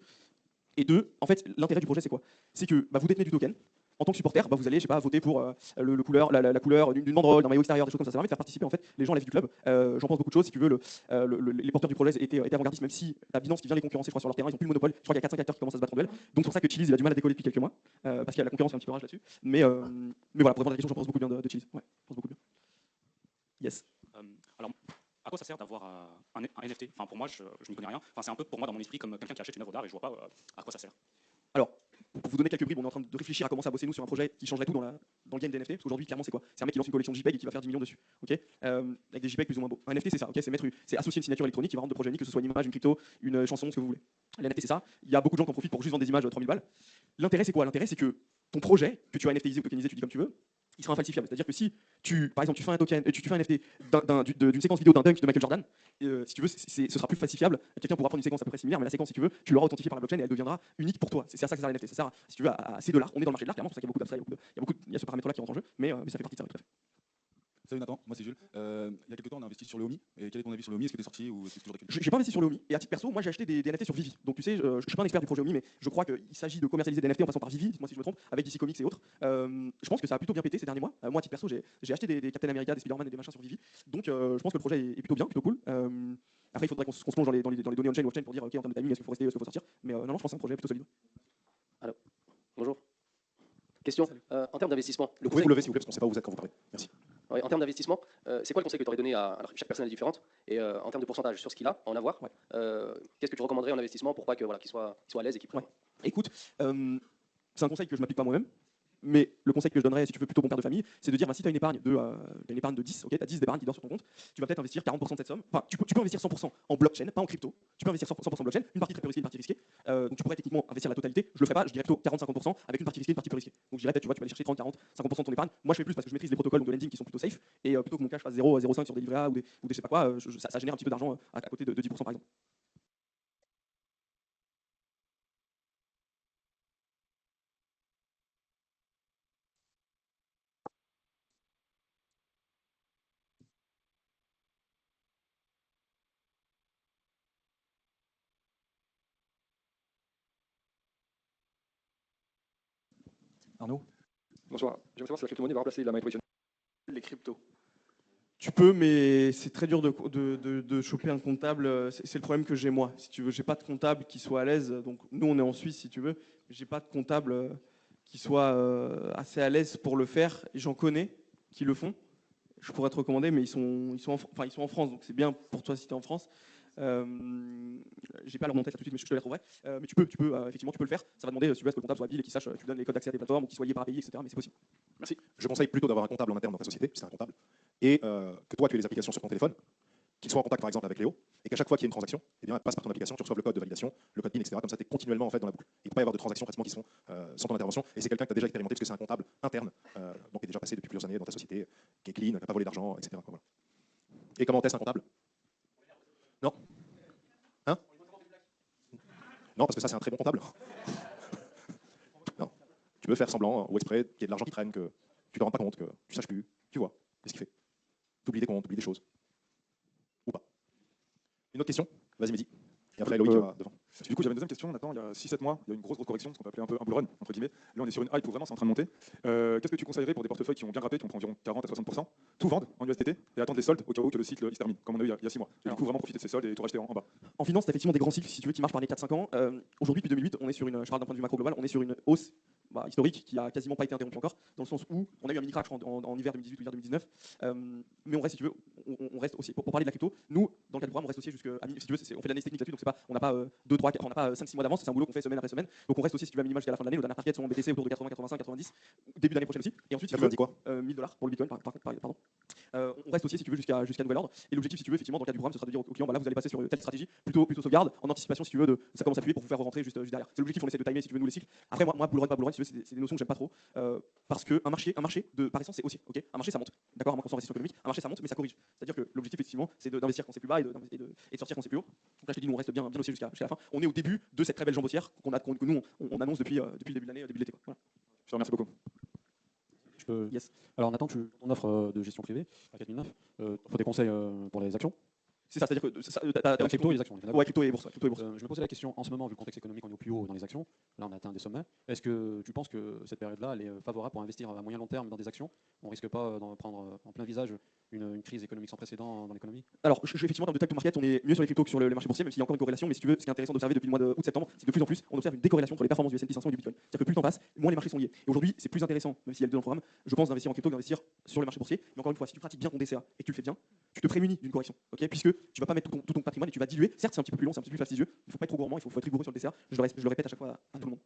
S2: Et deux, en fait, l'intérêt du projet c'est quoi? C'est que vous détenez du token. En tant que supporter, vous allez, je sais pas, voter pour la couleur d'une banderole, d'un maillot extérieur, des choses comme ça. Ça permet de faire participer en fait les gens à la vie du club. J'en pense beaucoup de choses. Si tu veux, les porteurs du projet étaient avant-gardistes, même si la Binance qui vient les concurrencer, je crois, sur leur terrain, ils ont plus le monopole. Je crois qu'il y a 4-5 acteurs qui commencent à se battre en duel. Donc c'est pour ça que Chiliz il a du mal à décoller depuis quelques mois, parce qu'il y a la concurrence un petit peu rage là-dessus. Mais voilà, pour répondre à la question, je pense beaucoup bien de Chiliz. Ouais, je pense beaucoup bien. Yes.
S11: Alors, à quoi ça sert d'avoir un NFT? Enfin, pour moi, je n'y connais rien. Enfin, c'est un peu pour moi dans mon esprit comme quelqu'un qui achète une œuvre d'art et je vois pas à quoi ça sert.
S2: Alors, pour vous donner quelques bribes, on est en train de réfléchir à commencer à bosser nous sur un projet qui changerait tout dans le game des NFT. Parce qu'aujourd'hui, clairement, c'est quoi? C'est un mec qui lance une collection de JPEG et qui va faire 10 millions dessus. Okay, avec des JPEG plus ou moins beaux. Un NFT, c'est ça. Okay, c'est associer une signature électronique qui va rendre de projet unique, que ce soit une image, une crypto, une chanson, ce que vous voulez. Les NFT, c'est ça. Il y a beaucoup de gens qui en profitent pour juste vendre des images à 3000 balles. L'intérêt, c'est quoi? L'intérêt, c'est que ton projet, que tu as NFTisé ou tokenisé, tu dis comme tu veux, il sera infalsifiable. C'est-à-dire que si par exemple, tu fais un token, tu fais un NFT d'une séquence vidéo d'un dunk de Michael Jordan, si tu veux, ce sera plus falsifiable. Quelqu'un pourra prendre une séquence à peu près similaire, mais la séquence, si tu veux, tu l'auras authentifiée par la blockchain et elle deviendra unique pour toi. C'est à ça que ça sert NFT. Ça sert, si tu veux, c'est de l'art. On est dans le marché de l'art, clairement, pour ça qu'il y a beaucoup d'abstrait, il y a ce paramètre-là qui rentre en jeu, mais ça fait partie de ça, tout à fait.
S12: Salut Nathan, moi c'est Jules. Il y a quelques temps, on a investi sur le Omi. Et quel est ton avis sur le Omi? Est-ce que tu es sorti ou est-ce que c'est toujours d'actualité?
S2: J'ai pas investi sur le Omi. Et à titre perso, moi j'ai acheté des NFT sur Vivi. Donc tu sais, je suis pas un expert du projet Omi, mais je crois qu'il s'agit de commercialiser des NFT en passant par Vivi, dites-moi si je me trompe, avec DC Comics et autres. Je pense que ça a plutôt bien pété ces derniers mois. Moi à titre perso, j'ai acheté des Captain America, des Spider-Man et des machins sur Vivi. Donc je pense que le projet est plutôt bien, plutôt cool. Après, il faudrait qu'on se plonge dans les données on-chain ou off-chain pour dire, ok, en termes de timing, est-ce qu'il faut rester, est-ce qu'il faut sortir. Mais non, je pense que c'est un projet plutôt solide.
S13: Alors, bonjour. Question. En termes d'investissement,
S1: vous pouvez vous lever s'il vous plaît, parce qu'on ne sait pas où vous êtes quand vous parlez. Merci.
S13: Oui, en termes d'investissement, c'est quoi le conseil que tu aurais donné alors, chaque personne est différente, et en termes de pourcentage sur ce qu'il a, à en avoir, qu'est-ce que tu recommanderais en investissement pour pas que, qu'il soit à l'aise et qu'il prenne?
S2: Écoute, c'est un conseil que je m'applique pas moi-même. Mais le conseil que je donnerais, si tu veux plutôt bon père de famille, c'est de dire, si tu as une épargne de 10, ok, tu as 10 d'épargne qui dort sur ton compte, tu vas peut-être investir 40% de cette somme. Enfin, tu peux investir 100% en blockchain, pas en crypto. Tu peux investir 100% en blockchain, une partie très peu risquée, une partie risquée. Donc tu pourrais techniquement investir la totalité. Je le ferai pas, je dirais plutôt 40-50% avec une partie risquée, une partie peu risquée. Donc je dirais peut-être, tu vas aller chercher 30, 40, 50% de ton épargne. Moi je fais plus parce que je maîtrise les protocoles de lending qui sont plutôt safe. Et plutôt que mon cash fasse 0 à 0,5 sur des livrets A ou des je sais pas quoi, ça génère un petit peu d'argent à côté de 10% par exemple.
S5: Arnaud. Bonsoir. J'aimerais savoir si la crypto-monnaie va remplacer la monnaie traditionnelle, les cryptos.
S2: Tu peux, mais c'est très dur de choper un comptable. C'est le problème que j'ai moi. Si tu veux, j'ai pas de comptable qui soit à l'aise. Donc nous, on est en Suisse, si tu veux. J'ai pas de comptable qui soit assez à l'aise pour le faire. J'en connais qui le font. je pourrais te recommander, mais ils sont en France, donc c'est bien pour toi si tu es en France. J'ai pas leur nom en tête là tout de suite, mais je te les trouverai. Mais tu peux effectivement, tu peux le faire. Ça va demander, si tu veux, à ce que le comptable soit habile et qu'il sache, tu donnes les codes d'accès à des plateformes ou qu'il soit lié par API, etc. Mais c'est possible. Merci.
S1: Je conseille plutôt d'avoir un comptable en interne dans ta société, si c'est un comptable, et que toi, tu aies les applications sur ton téléphone, qu'il soit en contact par exemple avec Léo, et qu'à chaque fois qu'il y a une transaction, eh bien, elle passe par ton application, tu reçois le code de validation, le code PIN, etc. Comme ça, tu es continuellement en fait, dans la boucle. Il ne peut pas y avoir de transactions pratiquement qui sont sans ton intervention. Et c'est quelqu'un que tu as déjà expérimenté, parce que c'est un comptable interne, donc qui est déjà passé depuis plusieurs années dans ta société, qui est clean, qui n'a pas volé d'argent, etc. Voilà. Et comment teste un comptable? Non. Hein? Non, parce que ça, c'est un très bon comptable. Non. Tu peux faire semblant, ou exprès, qu'il y ait de l'argent qui traîne, que tu ne te rends pas compte, que tu ne saches plus. Tu vois, qu'est-ce qu'il fait? Tu oublies des comptes, tu oublies des choses. Ou pas. Une autre question? Vas-y, Mehdi. Et après, Loïc va devant.
S5: Du coup, j'avais une deuxième question. Nathan, il y a 6-7 mois, il y a eu une grosse correction, ce qu'on peut appeler un peu un bull run, entre guillemets. Là, on est sur une hype où vraiment c'est en train de monter. Qu'est-ce que tu conseillerais pour des portefeuilles qui ont bien grappé, qui ont pris environ 40 à 60%, tout vendre en USDT et attendre les soldes au cas où que le cycle il se termine, comme on a eu il y a 6 mois. Et du coup, vraiment profiter de ces soldes et tout racheter en bas.
S2: En finance, c'est effectivement des grands cycles, si tu veux, qui marchent par les 4-5 ans. Aujourd'hui, depuis 2008, on est sur une, je parle d'un point de vue macro global, on est sur une hausse historique qui a quasiment pas été interrompue encore, dans le sens où on a eu un mini crash en hiver 2018 ou hiver 2019. Mais on reste, si tu veux, on reste aussi, pour parler de la crypto, nous, dans le cadre du programme, on reste aussi jusqu'à, si tu veux, on fait de l'analyse technique là-dessus, donc c'est pas, on n'a pas 2, 3, 4, on n'a pas 5, 6 mois d'avance, c'est un boulot qu'on fait semaine après semaine. Donc on reste aussi, si tu veux, à minimum jusqu'à la fin de l'année. Nos dernières targets sont en BTC autour de 80, 85, 90, début d'année prochaine aussi. Et ensuite, si tu veux,
S1: dit quoi
S2: $1000 pour le Bitcoin, pardon. On reste aussi, si tu veux, jusqu'à nouvel ordre. Et l'objectif, si tu veux, effectivement, dans le cadre du programme, ce sera de dire aux clients, bah là, vous allez passer sur telle stratégie, plutôt sauvegarde, en anticipation, si tu veux, ça commence à fluer pour vous faire rentrer juste derrière. C'est l'objectif, on essaie de timer, si tu veux, nous les cycles. Après, moi, bull run, pas bull run, si tu veux, c'est des notions que j'aime pas trop, parce que un marché, par essence, c'est haussier. Ok, un marché, ça monte. D'accord, à moins qu'on soit en récession économique, un marché, ça monte, mais ça corrige. C'est-à-dire que l'objectif, effectivement, c'est d'investir quand c'est plus bas et de sortir quand c'est plus haut. Donc là, je te dis, nous, on reste bien haussier jusqu'à la fin. On est au début de cette très belle jambe haussière que nous, on annonce depuis le début de l'année, début de l'été. Voilà.
S5: Je te remercie beaucoup.
S2: Yes.
S8: Alors Nathan, ton offre de gestion privée à 4009, faut des conseils pour les actions?
S2: C'est ça, c'est-à-dire que
S8: la crypto et les actions.
S2: Ouais, crypto et bourse.
S8: Je me posais la question, en ce moment, vu le contexte économique, on est au plus haut dans les actions, là on a atteint des sommets, est-ce que tu penses que cette période-là, elle est favorable pour investir à moyen long terme dans des actions? On ne risque pas d'en prendre en plein visage une crise économique sans précédent dans l'économie?
S2: Alors, effectivement, dans le type de market, on est mieux sur les cryptos que sur le marché boursier, même s'il y a encore une corrélation. Mais si tu veux, ce qui est intéressant d'observer depuis le mois d'août-septembre, c'est que de plus en plus, on observe une décorrélation entre les performances du S&P 500 et du Bitcoin. C'est-à-dire que plus le temps passe, moins les marchés sont liés. Et aujourd'hui, c'est plus intéressant, même s'il y a le deux dans le programme, je pense, d'investir en crypto que d'investir sur le marché boursier. Mais encore une fois, si tu pratiques bien ton DCA et que tu le fais bien, tu te prémunis d'une correction, ok? Puisque tu vas pas mettre tout ton patrimoine et tu vas diluer. Certes, c'est un petit peu plus long, c'est un petit peu plus fastidieux. Il faut pas être trop gourmand, il faut être rigoureux sur le DCA. Je le répète à chaque fois à tout le monde.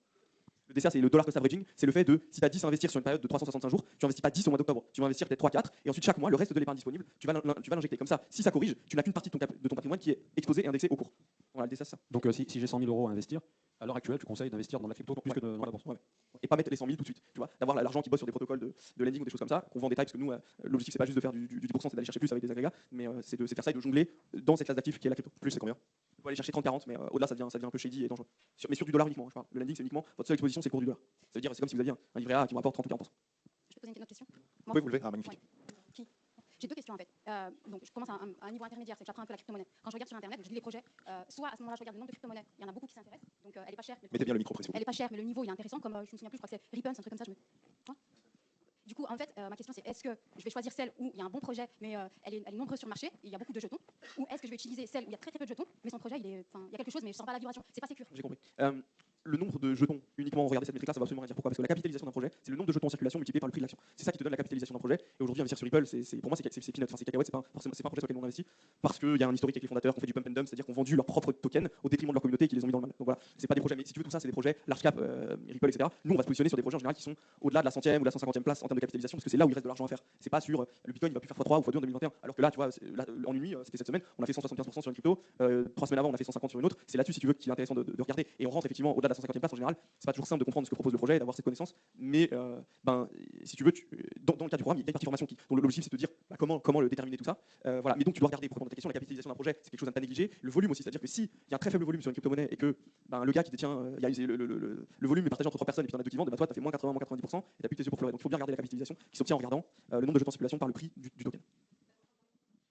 S2: Le DCA, c'est le dollar cost averaging, c'est le fait de, si tu as 10 à investir sur une période de 365 jours, tu investis pas 10 au mois d'octobre, tu vas investir peut-être 3-4, et ensuite chaque mois, le reste de l'épargne disponible, tu vas l'injecter. Comme ça, si ça corrige, tu n'as qu'une partie de ton patrimoine qui est exposé et indexé au cours. Voilà, le DCA, c'est ça.
S8: Donc si j'ai 100 000 euros à investir, à l'heure actuelle, tu conseilles d'investir dans la crypto plus que dans la bourse?
S2: Ouais. Et pas mettre les 100 000 tout de suite, tu vois, d'avoir l'argent qui bosse sur des protocoles de lending ou des choses comme ça, qu'on vend en détail, parce que nous, l'objectif, c'est pas juste de faire du 10%, c'est d'aller chercher plus avec des agrégats, mais c'est de faire ça et de jongler dans cette classe d'actifs qui est la crypto.
S1: Plus, c'est combien?
S2: Tu peux aller chercher 30-40, mais au-delà, ça devient un peu shady et dangereux. Mais sur du dollar uniquement, je parle. Le lending, c'est uniquement, votre seule exposition, c'est le cours du dollar. Ça veut dire, c'est comme si vous aviez un livret A qui vous rapporte 30 ou 40%.
S7: Je peux poser une autre question?
S1: Vous pouvez vous lever? Ah, magnifique.
S7: Ouais. J'ai deux questions en fait. Donc je commence à un niveau intermédiaire, c'est que j'apprends un peu la crypto-monnaie. Quand je regarde sur internet, je lis les projets, soit à ce moment-là je regarde le nombre de crypto-monnaies, il y en a beaucoup qui s'intéressent, donc elle est pas chère.
S1: Mettez bien le micro précis.
S7: Elle est pas chère, mais le niveau il est intéressant, comme je me souviens plus, je crois que c'est Ripple, un truc comme ça. Du coup, en fait, ma question c'est est-ce que je vais choisir celle où il y a un bon projet, mais elle est nombreuse sur le marché, et il y a beaucoup de jetons, ou est-ce que je vais utiliser celle où il y a très peu de jetons, mais son projet il y a quelque chose, mais je sens pas la vibration, c'est pas sécure.
S2: J'ai compris. Le nombre de jetons, uniquement regarder cette métrique-là, ça va absolument rien dire. Pourquoi? Parce que la capitalisation d'un projet, c'est le nombre de jetons en circulation multiplié par le prix de l'action. C'est ça qui te donne la capitalisation d'un projet. Et aujourd'hui, investir sur Ripple, pour moi, c'est peanuts, c'est cacahuète, c'est pas un projet sur lequel on investit, parce qu'il y a un historique avec les fondateurs qui ont fait du pump and dump, c'est-à-dire qu'on vendu leur propre token au détriment de leur communauté et qui les ont mis dans le mal. Donc voilà, c'est pas des projets, mais si tu veux, tout ça, c'est des projets large cap, Ripple, etc. Nous, on va se positionner sur des projets en général qui sont au-delà de la 100e ou la 150e place en termes de capitalisation, parce que c'est là où il reste de l'argent à faire. C'est pas sur le Bitcoin, il va plus faire x3 ou x2 en 2021. Alors que là, tu vois, en une nuit, c'était cette semaine, on a fait 175% sur une crypto, 3 semaines avant, on a fait 150 sur une autre. C'est là-dessus, si tu veux, qu'il est intéressant de regarder. Et on rentre effectivement au-delà de la 150e place en général. C'est pas toujours simple de comprendre ce que propose le projet et d'avoir cette connaissance, mais si tu veux, dans le cas du programme, il y a une partie formation dont l'objectif c'est de te dire comment le déterminer tout ça. Voilà. Mais donc tu dois regarder, pour répondre à ta question, la capitalisation d'un projet, c'est quelque chose à ne pas négliger. Le volume aussi, c'est-à-dire que s'il y a un très faible volume sur une crypto-monnaie et que le gars qui détient, le volume est partagé entre 3 personnes et puis t'en as deux qui vendent, toi t'as fait moins 80, moins 90% et t'as plus tes yeux pour pleurer. Donc il faut bien regarder la capitalisation qui s'obtient en regardant le nombre de jetons en circulation par le prix du token.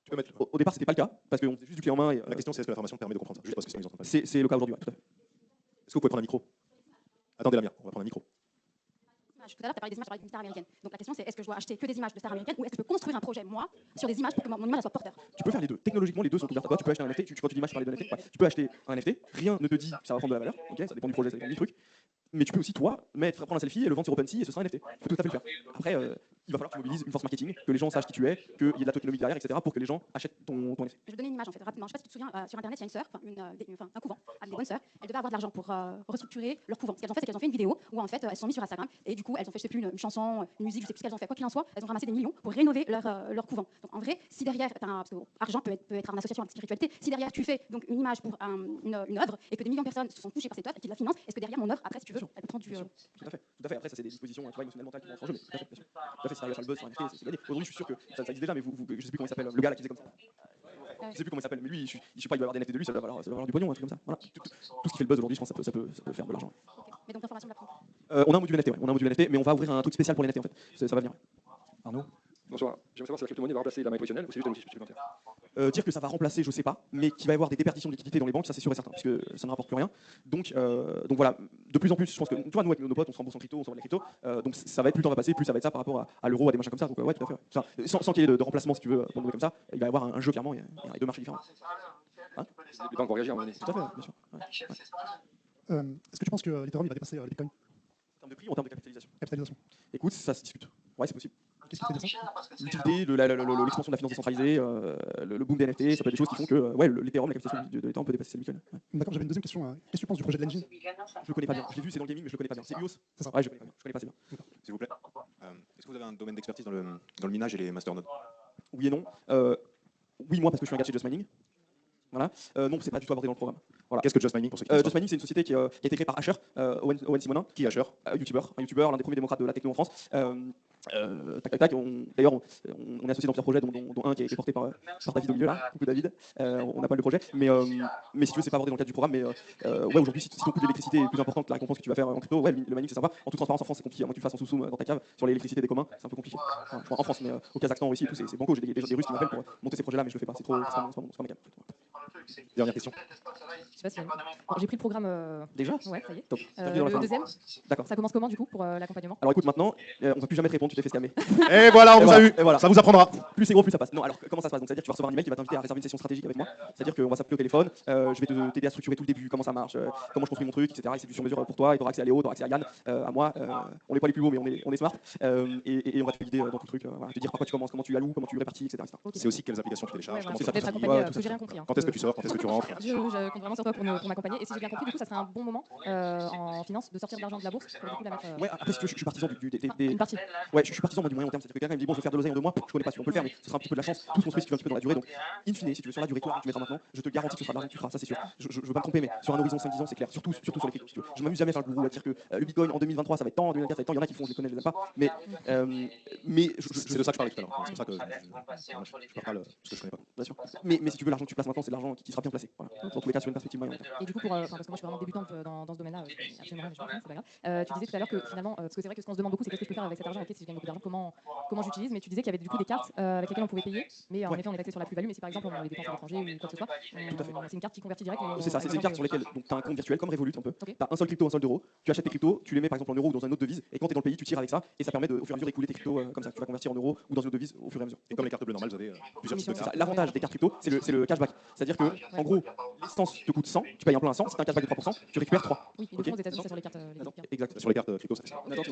S2: Tu peux mettre... Au départ, c'était pas le cas parce qu'on faisait juste du clé en main. La
S1: question c'est est-ce que la formation permet de comprendre ça? Juste parce que
S2: c'est le cas aujourd'hui, tout à fait.
S1: Est-ce que vous pouvez prendre un micro? Attendez, Lamia, on va prendre un micro.
S7: Tout à l'heure, tu as parlé des images sur une star américaine. Donc la question c'est est-ce que je dois acheter que des images de stars américaines ou est-ce que je peux construire un projet, moi, sur des images pour que mon image soit porteur?
S2: Tu peux faire les deux. Technologiquement, les deux sont ouverts à toi. Tu peux acheter un NFT. Quand tu dis image, je parlais de NFT. Tu peux acheter un NFT. Rien ne te dit que ça va prendre de la valeur. Okay, ça dépend du projet, ça dépend du truc. Mais tu peux aussi, toi, prendre un selfie et le vendre sur OpenSea et ce sera un NFT. Tu peux tout à fait le faire. Après, il va falloir que tu mobilises une force marketing, que les gens sachent qui tu es, qu'il y ait de la tokenomique derrière, etc. pour que les gens achètent ton NFT.
S9: Je vais donner une image en fait, rapidement. Je ne sais pas si tu te souviens, sur Internet, il y a une sœur, un couvent, avec des bonnes sœurs. Elles devaient avoir de l'argent pour restructurer leur couvent. Ce qu'elles ont fait, c'est qu'elles ont fait une vidéo où en fait, elles se sont mises sur Instagram et du coup, elles ont fait, je sais plus, une chanson, une musique, je sais plus ce qu'elles ont fait. Quoi qu'il en soit, elles ont ramassé des millions pour rénover leur couvent. Donc en vrai, si derrière, parce que argent peut être en association avec spiritualité, si derrière tu fais donc une image pour une œuvre et que des millions de personnes se sont touchées par cette œuvre et qui la financent, est-ce que derrière mon œuvre, après, si tu veux, elle peut prendre du.
S2: Tout à fait. Après, ça, c'est des dispositions émotionnelles mentales qui rentrent en jeu, mais tout à fait, bien sûr. Tout à fait, si t'arrives à faire le buzz sur un NFT, c'est gagné. Aujourd'hui, je suis sûr que ça existe déjà, mais je sais plus comment il s'appelle, le gars là qui faisait comme ça. Je sais plus comment il s'appelle, mais lui, je sais pas, il doit y avoir des NFT de lui, ça doit valoir du pognon, un truc comme ça. Voilà. Tout ce qui fait le buzz aujourd'hui, je pense que ça peut faire de l'argent.
S9: Okay. Mais donc l'information de la prendre.
S2: On a un module NFT, ouais. On a un module NFT, mais on va ouvrir un truc spécial pour les NFT en fait. Ça va venir.
S5: Arnaud. Bonsoir. J'aimerais savoir si la crypto-monnaie va remplacer la monnaie traditionnelle ou c'est juste un outil supplémentaire.
S2: Dire que ça va remplacer, je sais pas, mais qu'il va y avoir des déperditions de liquidités dans les banques, ça c'est sûr et certain, parce que ça ne rapporte plus rien. Donc voilà, de plus en plus, je pense que tu vois, nous avec nos potes, on se rembourse en crypto, on se vend de la crypto, donc ça va être plus le temps va passer, plus ça va être ça par rapport à l'euro, à des machins comme ça. Donc ouais, tout à fait. Ça, sans qu'il y ait de remplacement, si tu veux, comme ça, il va y avoir un jeu clairement, il y a deux marchés différents.
S5: Hein, les banques vont réagir en monnaie.
S2: Tout à fait, bien sûr. Ouais.
S10: Est-ce que tu penses que l'Ethereum va dépasser le Bitcoin?
S2: En termes de prix ou en termes de capitalisation?
S10: Capitalisation.
S2: Écoute, ça se discute. Ouais, c'est possible.
S10: Qu'est-ce qui fait ça?
S2: L'utilité, l'expansion de la finance décentralisée, le boom des NFT, ça peut être des choses qui font que l'Ethereum, la capitalisation de l'Ethereum peut dépasser celle du Bitcoin. Ouais.
S10: D'accord, j'avais une deuxième question. Qu'est-ce que tu penses du projet de l'engine?
S2: Je le connais pas bien. Je l'ai vu, c'est dans le gaming, mais je le connais pas bien. C'est EOS?
S10: C'est ça.
S2: Ouais, je connais pas bien. Je connais pas assez bien.
S1: S'il vous plaît. Est-ce que vous avez un domaine d'expertise dans le minage et les masternodes?
S2: Oui et non. Oui, moi, parce que je suis un gars de chez Just Mining. Voilà. Non, c'est pas du tout abordé dans le programme. Voilà.
S1: Qu'est-ce que Just Mining pour ceux qui
S2: Just Mining, c'est une société qui a été créée par Asher, Owen Simonin.
S1: Qui est Asher?
S2: Un youtubeur, l'un des premiers démocrates de la techno en France. D'ailleurs, on est associé dans plusieurs projets, dont un qui est porté par David au milieu, là. Coucou David. On a pas mal de projets. Mais si tu veux, c'est pas abordé dans le cadre du programme. Mais ouais, aujourd'hui, si ton coût d'électricité est plus important que la récompense que tu vas faire en crypto, ouais, le mining, c'est sympa. En toute transparence, en France, c'est compliqué. À moins que tu fasses en sous-soum dans ta cave sur l'électricité des communs, c'est un peu compliqué. Enfin, en France, mais au Kazakhstan, en Russie, tout, c'est banco. J'ai des Russes qui m'appellent pour monter ces projets-là, mais je le fais pas. C'est pas ma gamme.
S1: Dernière question.
S3: Je sais pas si bon, j'ai pris le programme.
S2: Déjà?
S3: Ouais, ça y est.
S2: Top.
S3: Le deuxième.
S2: D'accord.
S3: Ça commence comment du coup pour l'accompagnement?
S2: Alors écoute, maintenant, on va plus jamais te répondre, tu t'es fait scammer.
S1: Et voilà, on vous a eu.
S2: Et voilà.
S1: Ça vous apprendra.
S2: Plus c'est gros, plus ça passe. Non, alors comment ça se passe? Donc, c'est-à-dire que tu vas recevoir un email qui va t'inviter à réserver une session stratégique avec moi. C'est-à-dire qu'on va s'appeler au téléphone, je vais t'aider à structurer tout le début, comment ça marche, comment je construis mon truc, etc. Et c'est du sur-mesure pour toi. Et tu auras accès à Léo, tu auras accès à Yann, à moi. On n'est pas les plus beaux, mais on est smart. Et on va te guider dans tout le truc, te dire par quoi tu commences, comment tu alloues, comment tu répartis, etc.
S3: Okay.
S1: C'est aussi quelles applications tu télécharges.
S3: Comment
S1: ça
S3: d'être accompagné, que j'ai rien compris.
S1: Quand est-ce que tu sors, quand est-ce que tu rentres?
S3: Je compte vraiment sur toi pour m'accompagner. Et si j'ai bien compris, du coup, ça serait un bon moment en finance de sortir de l'argent de la bourse pour du coup la mettre.
S2: Ouais, après, si tu veux, je suis partisan
S3: Une partie.
S2: Ouais, je suis partisan du moyen terme. C'est-à-dire que quelqu'un me dit bon, je vais faire de l'oseille en 2 mois, je connais pas si on peut le faire, mais ce sera un petit peu de la chance. Tout se construit si tu veux un petit peu dans la durée. Donc, in fine, si tu veux sur la durée, toi, tu mettras maintenant, je te garantis que ce sera de l'argent que tu feras, ça c'est sûr. Je veux pas me tromper, mais sur un horizon 5-10 ans, c'est clair. Surtout sur les cryptos. Si tu veux. Je m'amuse jamais à faire le gourou, à dire que le Bitcoin en 2023 ça va être tant, en 2024 ça va être tant. Il y en a qui font, je les connais, je les aime pas. Mais c'est de ça que je parlais tout à l'heure. C'est pour ça que je parle ce que je connais pas. Bien sûr. Mais si tu veux, l'argent que tu places maintenant, c'est de l'argent qui sera bien placé. Voilà. Dans tous les cas, sur une perspective moyenne.
S3: Et du coup, parce que moi je suis vraiment débutante dans ce domaine-là, absolument rien, c'est pas grave. Tu disais tout à l'heure que finalement, parce que c'est vrai que ce qu'on se demande beaucoup, c'est qu'est-ce que je peux faire avec cet argent, ok, si je gagne beaucoup d'argent, comment j'utilise, mais tu disais qu'il y avait du coup des cartes avec lesquelles on pouvait payer, mais en effet on est taxé sur la plus-value, mais si par exemple on les dépense à l'étranger ou quoi que ce soit, c'est une carte qui convertit direct.
S2: C'est ça, c'est une carte sur laquelle tu as un compte virtuel comme Revolut un peu. Tu as un seul crypto, un seul euro, tu achètes tes cryptos, tu les mets par exemple en euros ou dans une autre devise, et quand tu es dans le pays, tu tires avec ça, et ça permet au fur et à mesure d'écouler tes cryptos comme ça, tu vas convertir en euros ou dans une autre devise au fur et à mesure.
S1: Et comme les cartes bleues normales, vous avez plusieurs types de cartes.
S2: L'avantage des cartes crypto, c'est le cashback. C'est-à-dire que, en gros, l'essence te coûte 100, tu payes un plein à 100, c'est un cashback de 3%, tu récupères 3.
S3: Oui, et du coup aux États-Unis, c'est sur les cartes.
S2: Exact.
S1: Sur les cartes crypto, c'est ça.
S3: Merci.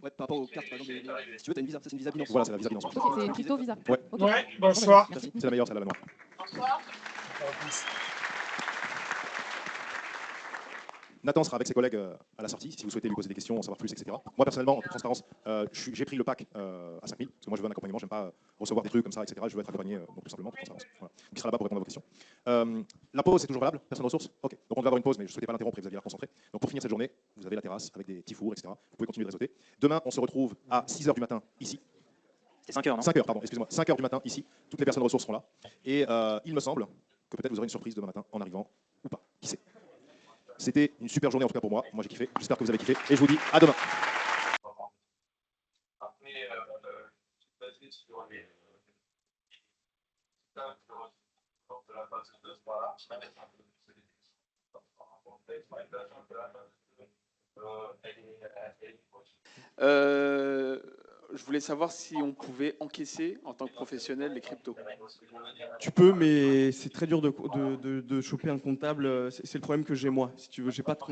S2: Ouais, par rapport aux cartes, par exemple, si tu veux, tu as une Visa, c'est une Visa Binance.
S1: Voilà, c'est la Visa Binance.
S3: C'est une crypto Visa.
S1: Ouais.
S14: Ouais, bonsoir.
S1: C'est la meilleure, celle-là, la noire. Nathan sera avec ses collègues à la sortie, si vous souhaitez lui poser des questions, en savoir plus, etc. Moi, personnellement, en toute transparence, j'ai pris le pack à 5 000, parce que moi, je veux un accompagnement, j'aime pas recevoir des trucs comme ça, etc. Je veux être accompagné, donc tout simplement, en toute transparence. Voilà. Donc, il sera là-bas pour répondre à vos questions. La pause, c'est toujours valable, personne de ressources? Ok, donc on devait avoir une pause, mais je ne souhaitais pas l'interrompre et vous aviez l'air concentré. Donc pour finir cette journée, vous avez la terrasse avec des petits fours, etc. Vous pouvez continuer de réseauter. Demain, on se retrouve à 6h du matin, ici.
S15: 5h, non?
S1: 5h, pardon, excusez-moi. 5h du matin, ici. Toutes les personnes de ressources seront là. Et il me semble que peut-être vous aurez une surprise demain matin en arrivant, ou pas, qui sait. C'était une super journée en tout cas pour moi. Moi j'ai kiffé. J'espère que vous avez kiffé. Et je vous dis à demain.
S16: Je voulais savoir si on pouvait encaisser en tant que professionnel les cryptos.
S2: Tu peux, mais c'est très dur de choper un comptable. C'est le problème que j'ai moi. Si tu veux, j'ai pas de comptable.